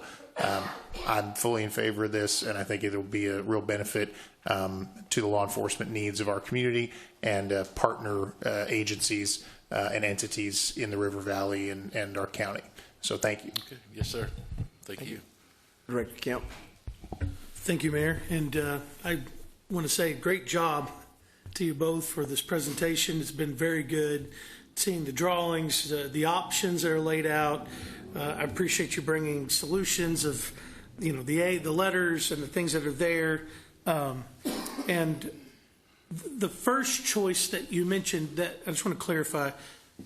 I'm fully in favor of this, and I think it'll be a real benefit to the law enforcement needs of our community and partner agencies and entities in the River Valley and our county. So thank you. Okay. Yes, sir. Thank you. Director Kemp. Thank you, Mayor. And I want to say great job to you both for this presentation. It's been very good seeing the drawings, the options that are laid out. I appreciate you bringing solutions of, the letters and the things that are there. And the first choice that you mentioned, that I just want to clarify,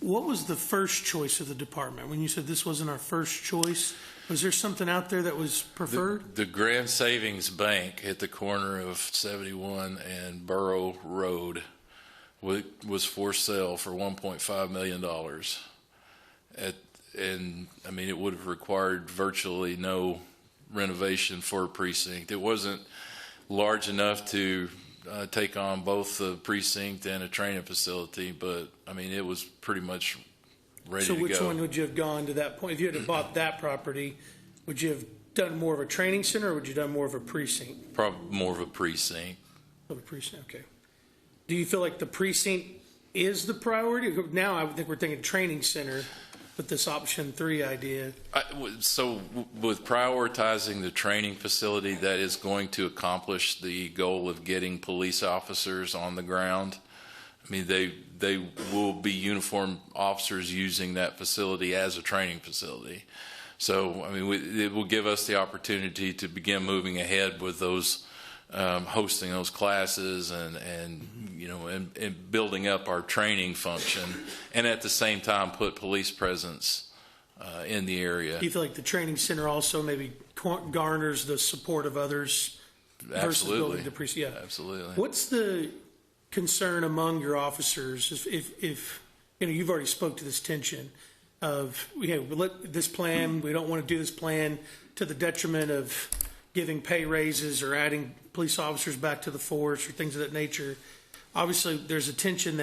what was the first choice of the department? When you said this wasn't our first choice, was there something out there that was preferred? The Grand Savings Bank at the corner of 71 and Burrow Road was for sale for $1.5 million. And I mean, it would have required virtually no renovation for a precinct. It wasn't large enough to take on both the precinct and a training facility, but I mean, it was pretty much ready to go. So which one would you have gone to that point? If you had bought that property, would you have done more of a training center, or would you have done more of a precinct? Probably more of a precinct. Of a precinct, okay. Do you feel like the precinct is the priority? Now I think we're thinking training center with this option 3 idea. So with prioritizing the training facility, that is going to accomplish the goal of getting police officers on the ground. I mean, they will be uniformed officers using that facility as a training facility. So, I mean, it will give us the opportunity to begin moving ahead with those, hosting those classes and building up our training function, and at the same time put police presence in the area. Do you feel like the training center also maybe garners the support of others versus building the precinct? Yeah, absolutely. What's the concern among your officers if you've already spoke to this tension of this plan, we don't want to do this plan to the detriment of giving pay raises or adding police officers back to the force or things of that nature? Obviously there's a tension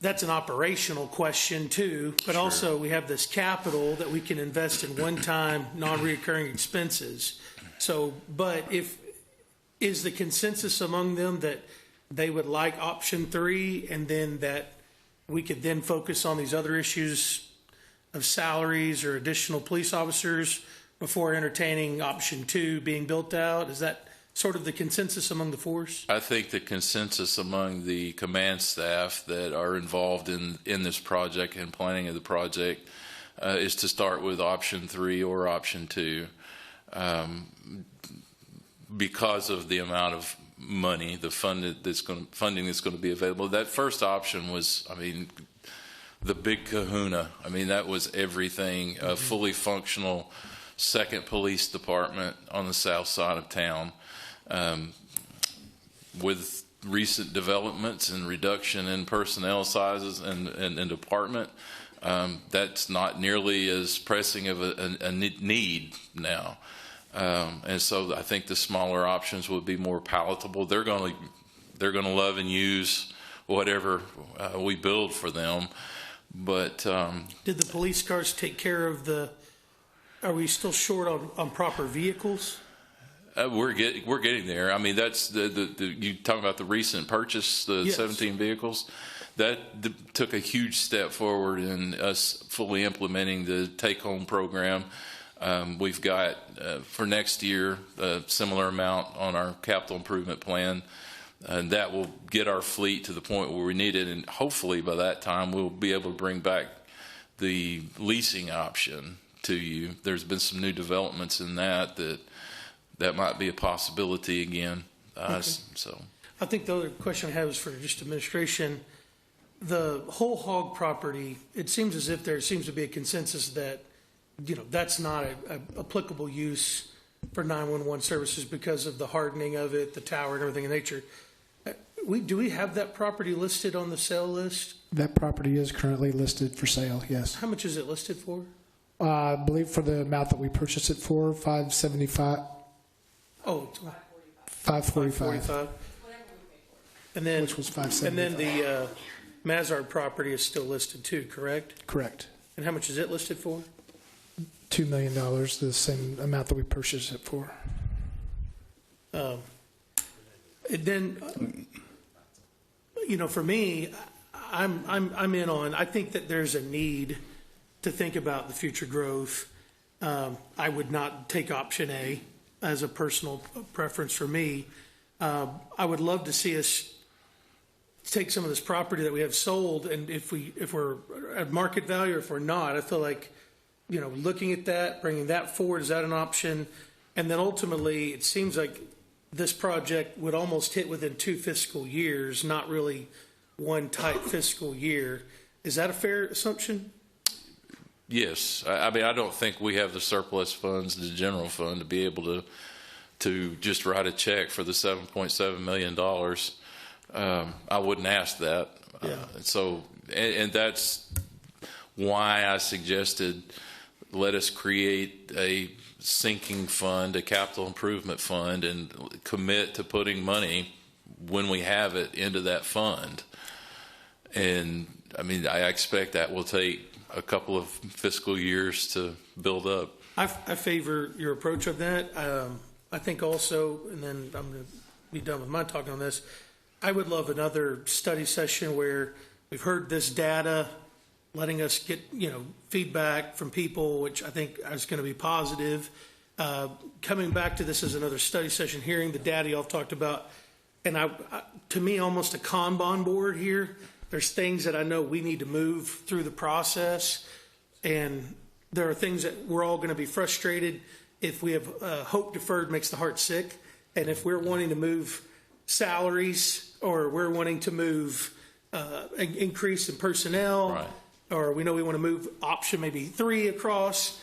that's an operational question too, but sure. Also we have this capital that we can invest in one-time non-reoccurring expenses. So, but if is the consensus among them that they would like option 3, and then that we could then focus on these other issues of salaries or additional police officers before entertaining option 2 being built out? Is that sort of the consensus among the force? I think the consensus among the command staff that are involved in this project and planning of the project is to start with option 3 or option 2, because of the amount of money, the funding that's going to be available. That first option was, I mean, the big kahuna. I mean, that was everything. A fully functional second police department on the south side of town. With recent developments and reduction in personnel sizes and department, that's not nearly as pressing of a need now. And so I think the smaller options would be more palatable. They're going to love and use whatever we build for them. But did the police cars take care of the? Are we still short on proper vehicles? We're getting there. I mean, that's you talking about the recent purchase, the Yes. 17 vehicles. That took a huge step forward in us fully implementing the take-home program. We've got for next year a similar amount on our capital improvement plan, and that will get our fleet to the point where we need it. And hopefully by that time we'll be able to bring back the leasing option to you. There's been some new developments in that might be a possibility again. So I think the other question I have is for just administration. The whole hog property, it seems as if there seems to be a consensus that, that's not a applicable use for 911 services because of the hardening of it, the tower and everything in nature. Do we have that property listed on the sale list? That property is currently listed for sale, yes. How much is it listed for? I believe for the amount that we purchased it for, $575. Oh, $545. And then, Which was $575. And then the Mazard property is still listed too, correct? Correct. And how much is it listed for? $2 million, the same amount that we purchased it for. And then, for me, I'm in on. I think that there's a need to think about the future growth. I would not take option A as a personal preference for me. I would love to see us take some of this property that we have sold, and if we're at market value or if we're not, I feel like, looking at that, bringing that forward, is that an option? And then ultimately, it seems like this project would almost hit within 2 fiscal years, not really one tight fiscal year. Is that a fair assumption? yes, I mean, I don't think we have the surplus funds, the general fund, to be able to just write a check for the $7.7 million. I wouldn't ask that. Yeah. And that's why I suggested let us create a sinking fund, a capital improvement fund, and commit to putting money when we have it into that fund. And I mean, I expect that will take a couple of fiscal years to build up. I favor your approach of that. I think also, and then I'm going to be done with my talking on this, I would love another study session where we've heard this data, letting us get, feedback from people, which I think is going to be positive. Coming back to this as another study session, hearing the data y'all talked about, and to me, almost a Kanban board here. There's things that I know we need to move through the process, and there are things that we're all going to be frustrated if we have hope deferred makes the heart sick, and if we're wanting to move salaries or we're wanting to move increase in personnel, Right. or we know we want to move option maybe 3 across,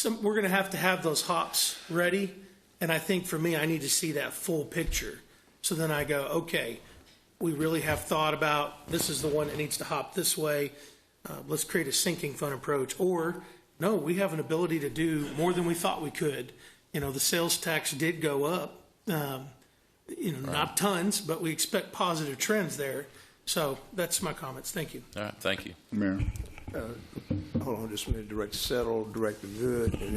we're going to have those hops ready. And I think for me, I need to see that full picture. So then I go, okay, we really have thought about this is the one that needs to hop this way. Let's create a sinking fund approach. Or no, we have an ability to do more than we thought we could. The sales tax did go up, not tons, but we expect positive trends there. So that's my comments. Thank you. All right, thank you. Mayor, hold on just a minute, Director Settle, Director Good, and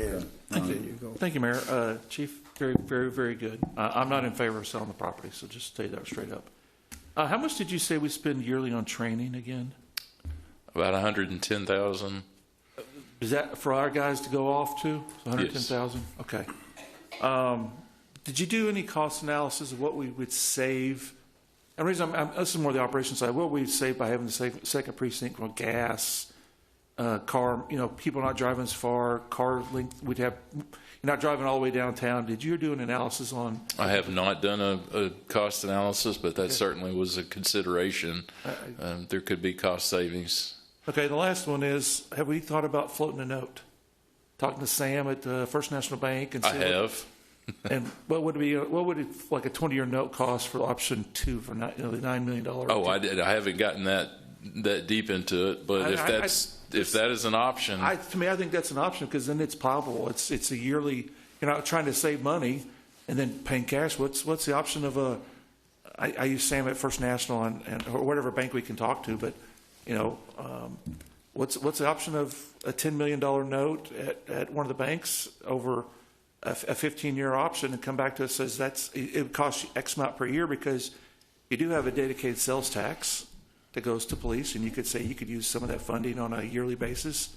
then you go. Thank you, Mayor. Chief, very, very, very good. I'm not in favor of selling the property, so just say that straight up. How much did you say we spend yearly on training again? About 110,000. Is that for our guys to go off to? 110,000? Okay. Did you do any cost analysis of what we would save? And the reason this is more the operations side. What we'd save by having the second precinct on gas, car, people not driving as far, car length. We'd have, you're not driving all the way downtown. Did you do an analysis on? I have not done a cost analysis, but that certainly was a consideration. There could be cost savings. Okay, the last one is, have we thought about floating a note? Talking to Sam at First National Bank and I have. And what would it like a 20-year note cost for option 2 for the $9 million? Oh, I did. I haven't gotten that deep into it, but if that is an option, to me, I think that's an option because then it's plowable. It's a yearly. You're not trying to save money and then paying cash. What's the option of a? I use Sam at First National and or whatever bank we can talk to, but what's the option of a $10 million note at one of the banks over a 15-year option and come back to us says it would cost you X amount per year because you do have a dedicated sales tax that goes to police, and you could say you could use some of that funding on a yearly basis.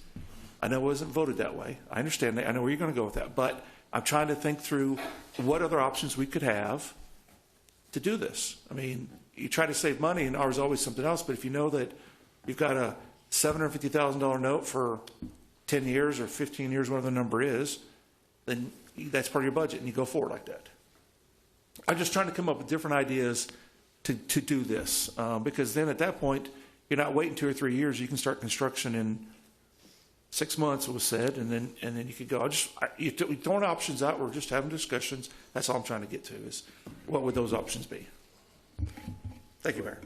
I know it wasn't voted that way. I understand that. I know where you're going to go with that, but I'm trying to think through what other options we could have to do this. I mean, you try to save money, and there's always something else, but if you know that you've got a $750,000 note for 10 years or 15 years, whatever the number is, then that's part of your budget, and you go forward like that. I'm just trying to come up with different ideas to do this, because then at that point, you're not waiting 2 or 3 years. You can start construction in 6 months, it was said, and then you could go. You're throwing options out. We're just having discussions. That's all I'm trying to get to is what would those options be? Thank you, Mayor.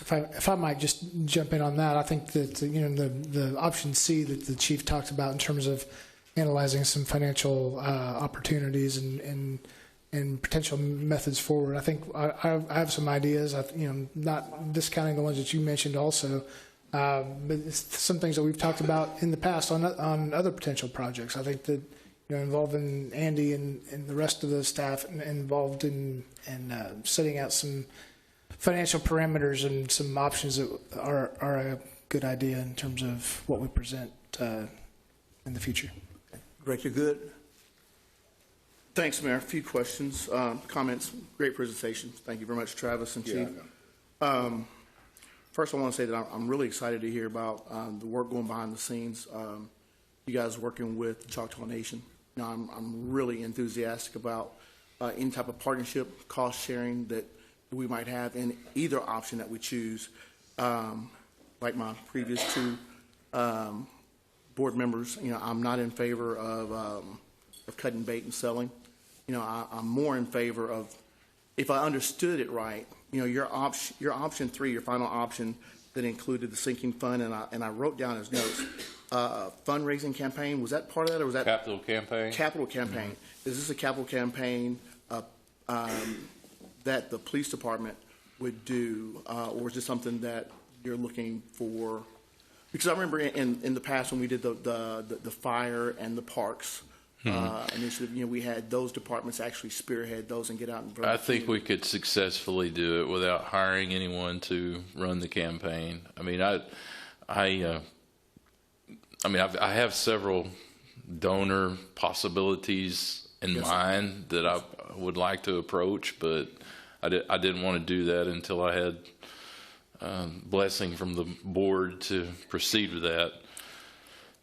If I might just jump in on that, I think that the option C that the chief talked about in terms of analyzing some financial opportunities and potential methods forward. I think I have some ideas. Not discounting the ones that you mentioned also, but it's some things that we've talked about in the past on other potential projects. I think that involving Andy and the rest of the staff involved in setting out some financial parameters and some options that are a good idea in terms of what we present in the future. Director Good. Thanks, Mayor. A few questions, comments. Great presentation. Thank you very much, Travis and Chief. First, I want to say that I'm really excited to hear about the work going behind the scenes. You guys working with the Choctaw Nation. I'm really enthusiastic about any type of partnership, cost sharing that we might have in either option that we choose. Like my previous two board members, I'm not in favor of cutting bait and selling. I'm more in favor of, if I understood it right, your option 3, your final option that included the sinking fund, and I wrote down his notes. Fundraising campaign, was that part of that, or was that capital campaign? Capital campaign. Mm-hmm. Is this a capital campaign that the police department would do, or is this something that you're looking for? Because I remember in the past when we did the fire and the parks initiative, we had those departments actually spearhead those and get out and vote. I think we could successfully do it without hiring anyone to run the campaign. I mean, I have several donor possibilities in mind that I would like to approach, but I didn't want to do that until I had blessing from the board to proceed with that.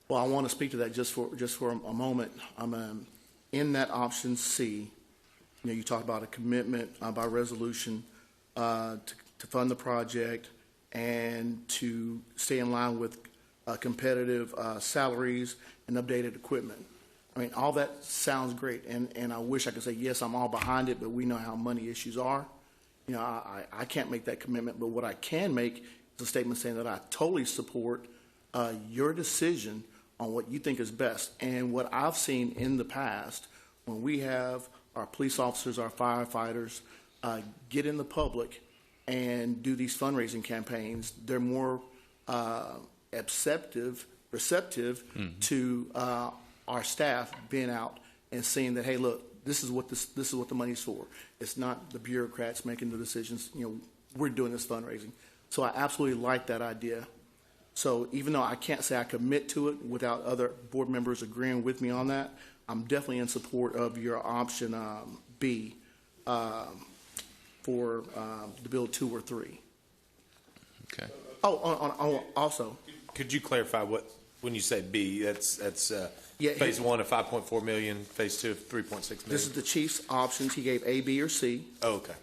Well, I want to speak to that just for a moment. I'm in that option C. You talked about a commitment by resolution to fund the project and to stay in line with competitive salaries and updated equipment. I mean, all that sounds great, and I wish I could say, yes, I'm all behind it, but we know how money issues are. I can't make that commitment, but what I can make is a statement saying that I totally support your decision on what you think is best. And what I've seen in the past, when we have our police officers, our firefighters get in the public and do these fundraising campaigns, they're more receptive to our staff being out and seeing that, hey, look, this is what the money's for. It's not the bureaucrats making the decisions. We're doing this fundraising. So I absolutely like that idea. So even though I can't say I commit to it without other board members agreeing with me on that, I'm definitely in support of your option B for the bill 2 or 3. Okay. Also. Could you clarify when you say B, that's Yeah, phase 1 of 5.4 million, phase 2 of 3.6 million? This is the chief's options. He gave A, B, or C. Oh, okay.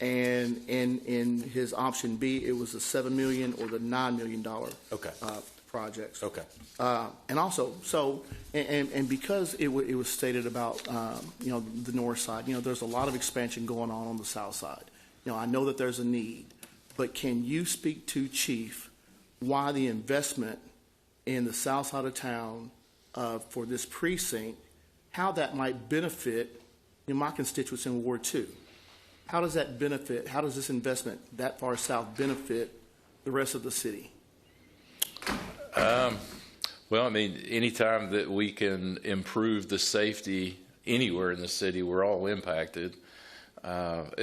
And in his option B, it was the $7 million or the $9 million projects. Okay. And also, and because it was stated about the north side, there's a lot of expansion going on the south side. I know that there's a need, but can you speak to Chief why the investment in the south side of town for this precinct, how that might benefit my constituents in Ward 2? How does that benefit, how does this investment that far south benefit the rest of the city? Well, I mean, anytime that we can improve the safety anywhere in the city, we're all impacted. The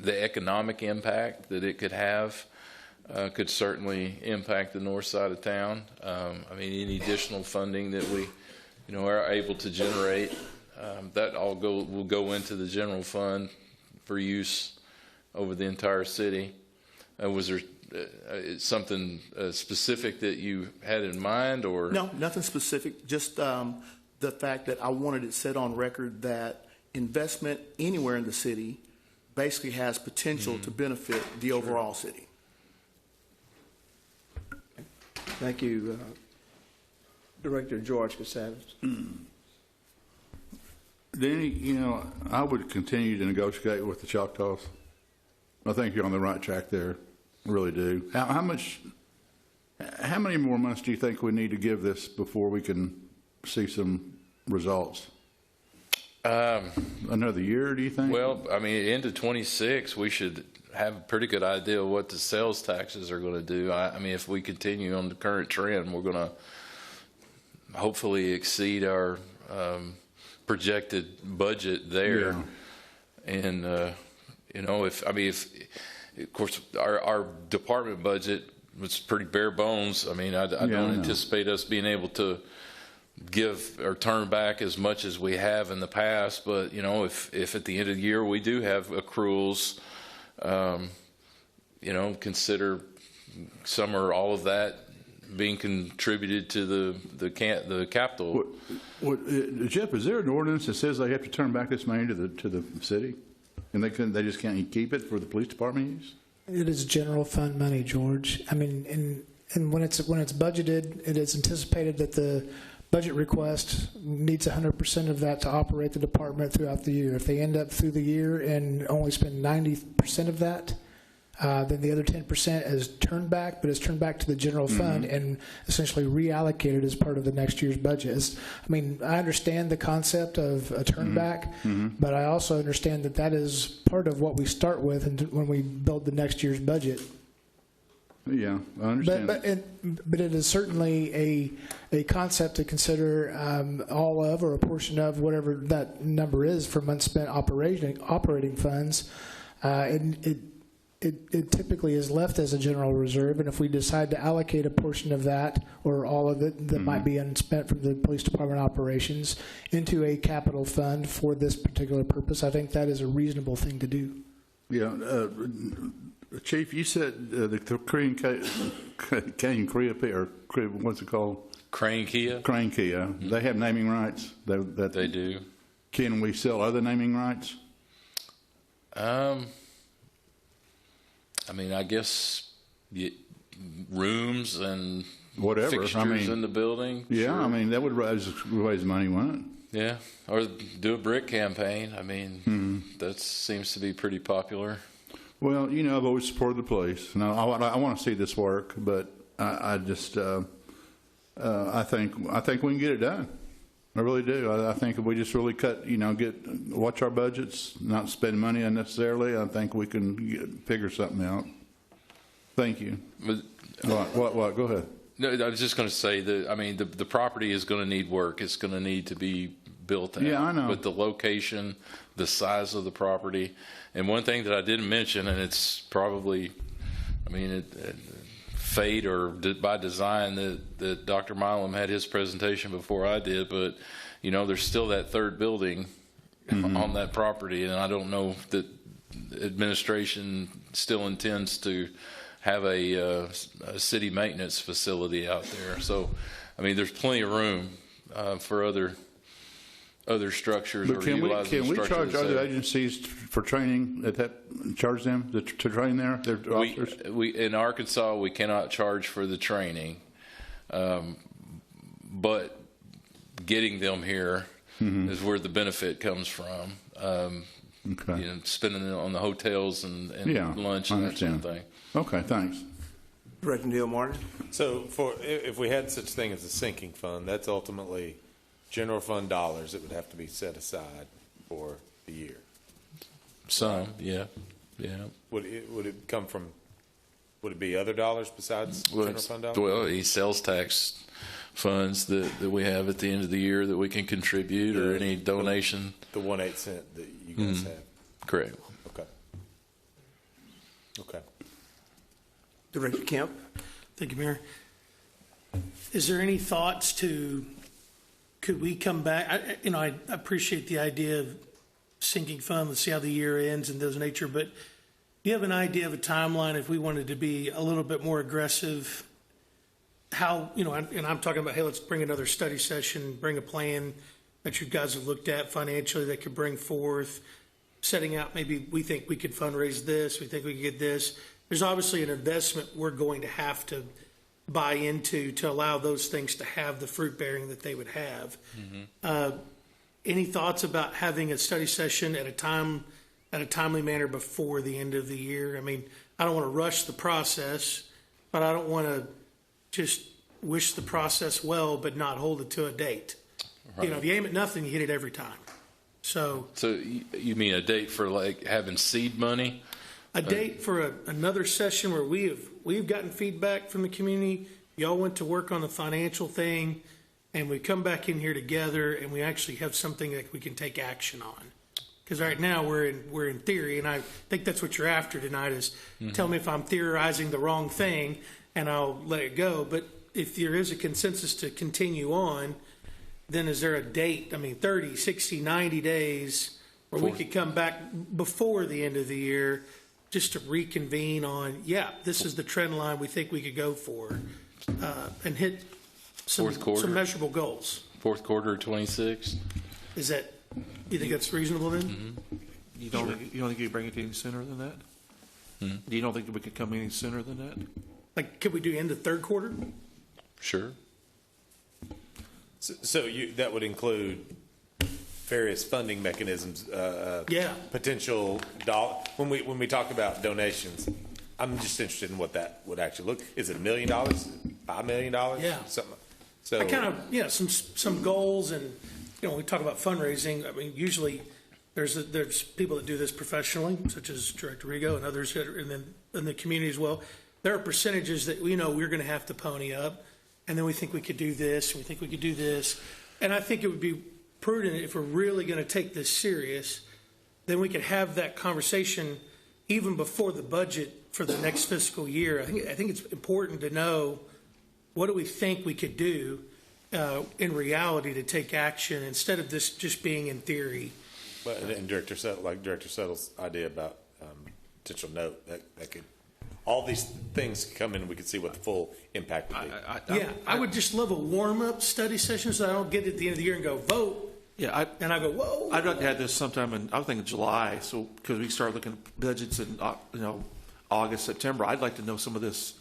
economic impact that it could have could certainly impact the north side of town. I mean, any additional funding that we are able to generate, that all will go into the general fund for use over the entire city. Was there something specific that you had in mind, or? No, nothing specific. Just the fact that I wanted it set on record that investment anywhere in the city basically has potential to benefit the overall city. Thank you, Director George Casadas. Danny, I would continue to negotiate with the Choctaws. I think you're on the right track there. I really do. How many more months do you think we need to give this before we can see some results? Another year, do you think? Well, I mean, into 26, we should have a pretty good idea of what the sales taxes are going to do. I mean, if we continue on the current trend, we're going to hopefully exceed our projected budget there. Yeah. And if of course our department budget was pretty bare bones. I mean, I don't anticipate us being able to give or turn back as much as we have in the past. But if at the end of the year we do have accruals, consider some or all of that being contributed to the capital. Jeff, is there an ordinance that says they have to turn back this money to the city, and they just can't keep it for the police department use? It is general fund money, George. I mean, and when it's budgeted, it is anticipated that the budget request needs 100% of that to operate the department throughout the year. If they end up through the year and only spend 90% of that, then the other 10% is turned back, but it's turned back to the general fund and essentially reallocated as part of the next year's budget. I understand the concept of a turn back, but I also understand that is part of what we start with when we build the next year's budget. Yeah, I understand. But it is certainly a concept to consider all of or a portion of whatever that number is from unspent operating funds. It typically is left as a general reserve, and if we decide to allocate a portion of that or all of it that might be unspent from the police department operations into a capital fund for this particular purpose, I think that is a reasonable thing to do. Yeah. Chief, you said the Crane Kia, or what's it called? Crane Kia. Crane Kia. They have naming rights. They do. Can we sell other naming rights? I guess rooms and whatever fixtures in the building. Yeah, sure. That would raise money, wouldn't it? Yeah, or do a brick campaign. That seems to be pretty popular. Well, I've always supported the police. Now, I want to see this work, but I just I think we can get it done. I really do. I think if we just really watch our budgets, not spend money unnecessarily, I think we can figure something out. Thank you. What? Go ahead. No, I was just going to say that, I mean, the property is going to need work. It's going to need to be built out. Yeah, I know. But the location, the size of the property, and one thing that I didn't mention, and it's probably, I mean, fate or by design that Dr. Milam had his presentation before I did, but, you know, there's still that third building on that property, and I don't know that administration still intends to have a city maintenance facility out there. So, I mean, there's plenty of room for other structures. But or can utilizing we structures charge other there. agencies for training? Charge them to train their officers? We in Arkansas we cannot charge for the training, but getting them here is where the benefit comes from. Okay. You know, spending it on the hotels and lunch and that sort of thing. Okay, thanks. Director Neil Martin? So if we had such thing as a sinking fund, that's ultimately general fund dollars that would have to be set aside for the year. Some, yeah. Would it come from? Would it be other dollars besides general fund dollars? Well, sales tax funds that we have at the end of the year that we can contribute, or any donation. The 1/8 cent that you guys have. Correct. Okay. Director Kemp? Thank you, Mayor. Is there any thoughts could we come back? I appreciate the idea of sinking fund. Let's see how the year ends and those nature. But do you have an idea of a timeline if we wanted to be a little bit more aggressive? How, and I'm talking about, hey, let's bring another study session, bring a plan that you guys have looked at financially that could bring forth, setting out maybe we think we could fundraise this, we think we could get this. There's obviously an investment we're going to have to buy into to allow those things to have the fruit bearing that they would have. Any thoughts about having a study session at a timely manner before the end of the year? I mean, I don't want to rush the process, but I don't want to just wish the process well but not hold it to a date. Right. If you aim at nothing, you hit it every time. So you mean a date for like having seed money? A date for another session where we've gotten feedback from the community. Y'all went to work on the financial thing, and we come back in here together, and we actually have something that we can take action on. Because right now we're in theory, and I think that's what you're after tonight is tell me if I'm theorizing the wrong thing, and I'll let it go. But if there is a consensus to continue on, then is there a date? I mean, 30, 60, 90 days where we could come back before the end of the year just to reconvene on, this is the trend line we think we could go for, and hit some measurable goals. Fourth quarter of 26. Is that, you think that's reasonable then? You don't think you could bring it any sooner than that? You don't think we could come any sooner than that? Like, could we do end of third quarter? Sure. So that would include various funding mechanisms, potential when we talk about donations. I'm just interested in what that would actually look. Is it $1 million? $5 million? Yeah. Something. So I kind of some goals, and we talk about fundraising. I mean, usually there's people that do this professionally, such as Director Rigo and others, and then in the community as well. There are percentages that we know we're going to have to pony up, and then we think we could do this, and we think we could do this, and I think it would be prudent if we're really going to take this serious, then we could have that conversation even before the budget for the next fiscal year. I think it's important to know what do we think we could do in reality to take action instead of this just being in theory. But and Director Settle's idea about potential note that could. All these things come in and we can see what the full impact would be. I would just love a warm-up study session so I don't get at the end of the year and go, vote. Yeah, and I go, whoa. I'd like to have this sometime I was thinking July, so because we start looking at budgets in August, September. I'd like to know some of this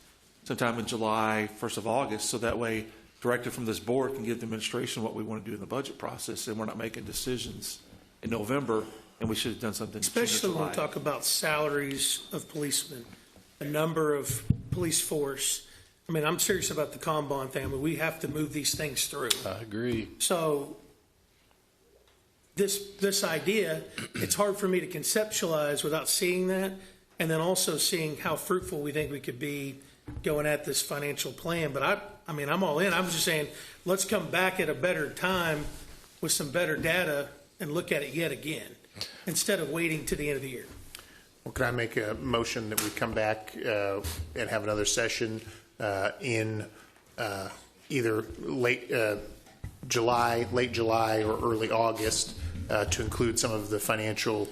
sometime in July, 1st of August, so that way directive from this board can give the administration what we want to do in the budget process, and we're not making decisions in November, and we should have done something. Especially when we talk about salaries of policemen, the number of police force. I mean, I'm serious about the Combon family. We have to move these things through. I agree. So this idea, it's hard for me to conceptualize without seeing that, and then also seeing how fruitful we think we could be going at this financial plan. But I mean, I'm all in. I'm just saying, let's come back at a better time with some better data and look at it yet again, instead of waiting to the end of the year. Well, can I make a motion that we come back and have another session in either late July, or early August to include some of the financial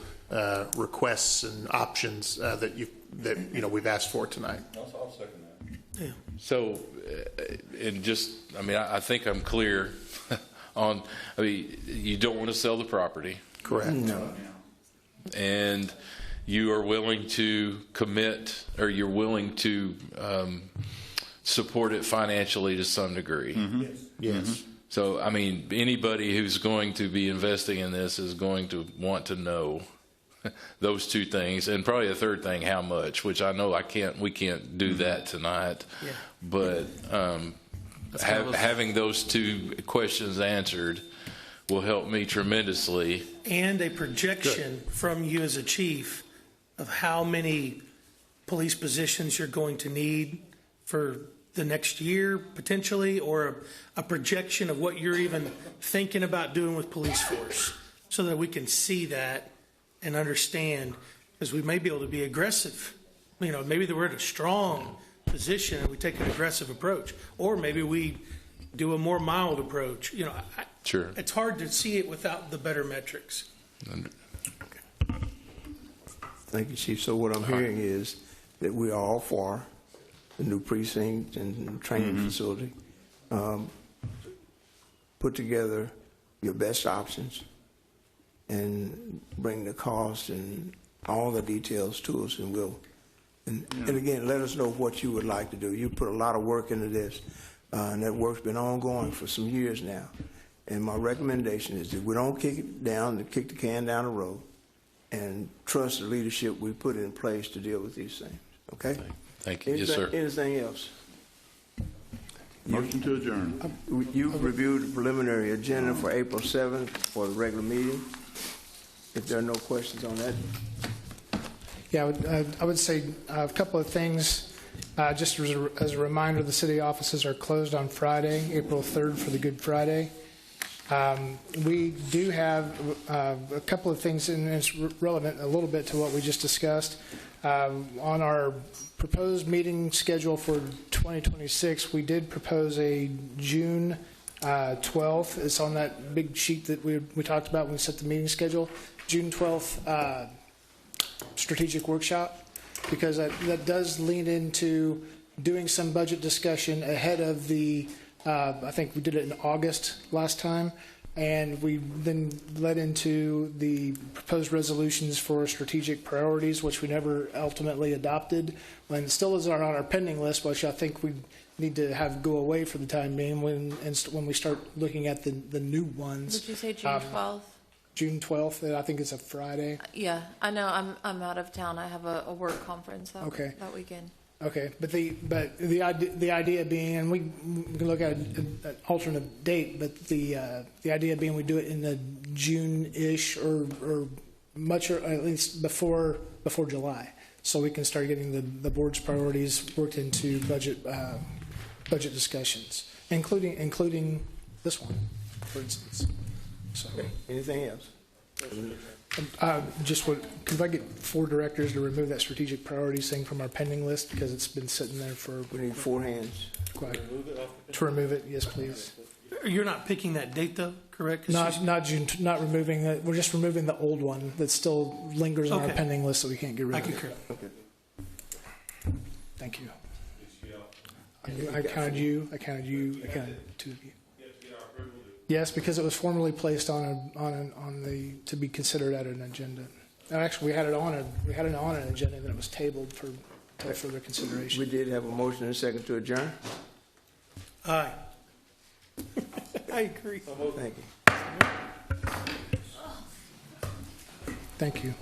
requests and options that we've asked for tonight? I'll second that. Yeah. So, and just, I mean, I think I'm clear on, I mean, you don't want to sell the property. Correct. No. And you are willing to commit, or you're willing to support it financially to some degree. Yes. So, I mean, anybody who's going to be investing in this is going to want to know those two things, and probably a third thing, how much, which I know we can't do that tonight. Yeah. But having those two questions answered will help me tremendously. And a projection from you as a chief of how many police positions you're going to need for the next year, potentially, or a projection of what you're even thinking about doing with police force, so that we can see that and understand, because we may be able to be aggressive. You know, maybe we're in a strong position and we take an aggressive approach, or maybe we do a more mild approach. You know, Sure. It's hard to see it without the better metrics. Thank you, Chief. So what I'm hearing is that we are all for the new precinct and training facility. Put together your best options and bring the cost and all the details to us, and we'll, and again, let us know what you would like to do. You put a lot of work into this, and that work's been ongoing for some years now. And my recommendation is that we don't kick the can down the road, and trust the leadership we put in place to deal with these things. Okay? Thank you. Yes, sir. Anything else? Motion to adjourn. You've reviewed the preliminary agenda for April 7th for the regular meeting. If there are no questions on that. Yeah, I would say a couple of things. Just as a reminder, the city offices are closed on Friday, April 3rd, for the Good Friday. We do have a couple of things, and it's relevant a little bit to what we just discussed. On our proposed meeting schedule for 2026, we did propose a June 12th. It's on that big sheet that we talked about when we set the meeting schedule. June 12th strategic workshop, because that does lean into doing some budget discussion ahead of the, I think we did it in August last time, and we then led into the proposed resolutions for strategic priorities, which we never ultimately adopted, and still is on our pending list, which I think we need to have go away for the time being when we start looking at the new ones. Did you say June 12th? June 12th, I think it's a Friday. Yeah, I know. I'm out of town. I have a work conference that weekend. Okay, but the idea being, and we can look at an alternate date, but the idea being we do it in the June-ish or much, or at least before July, so we can start getting the board's priorities worked into budget discussions, including this one, for instance. So, Anything else? could I get 4 directors to remove that strategic priorities thing from our pending list, because it's been sitting there for We need 4 hands. quite. To remove it, yes, please. You're not picking that date, though, correct? 'Cause Not June. Not removing that. We're just removing the old one that still lingers on our Okay. pending list that we can't get rid I of. concur. Thank you. I counted you. I counted 2 of you. Yes, because it was formally placed on the to be considered at an agenda. And actually, we had it on an agenda, and then it was tabled for further consideration. We did have a motion and a second to adjourn. Aye. I agree. Thank you. Thank you.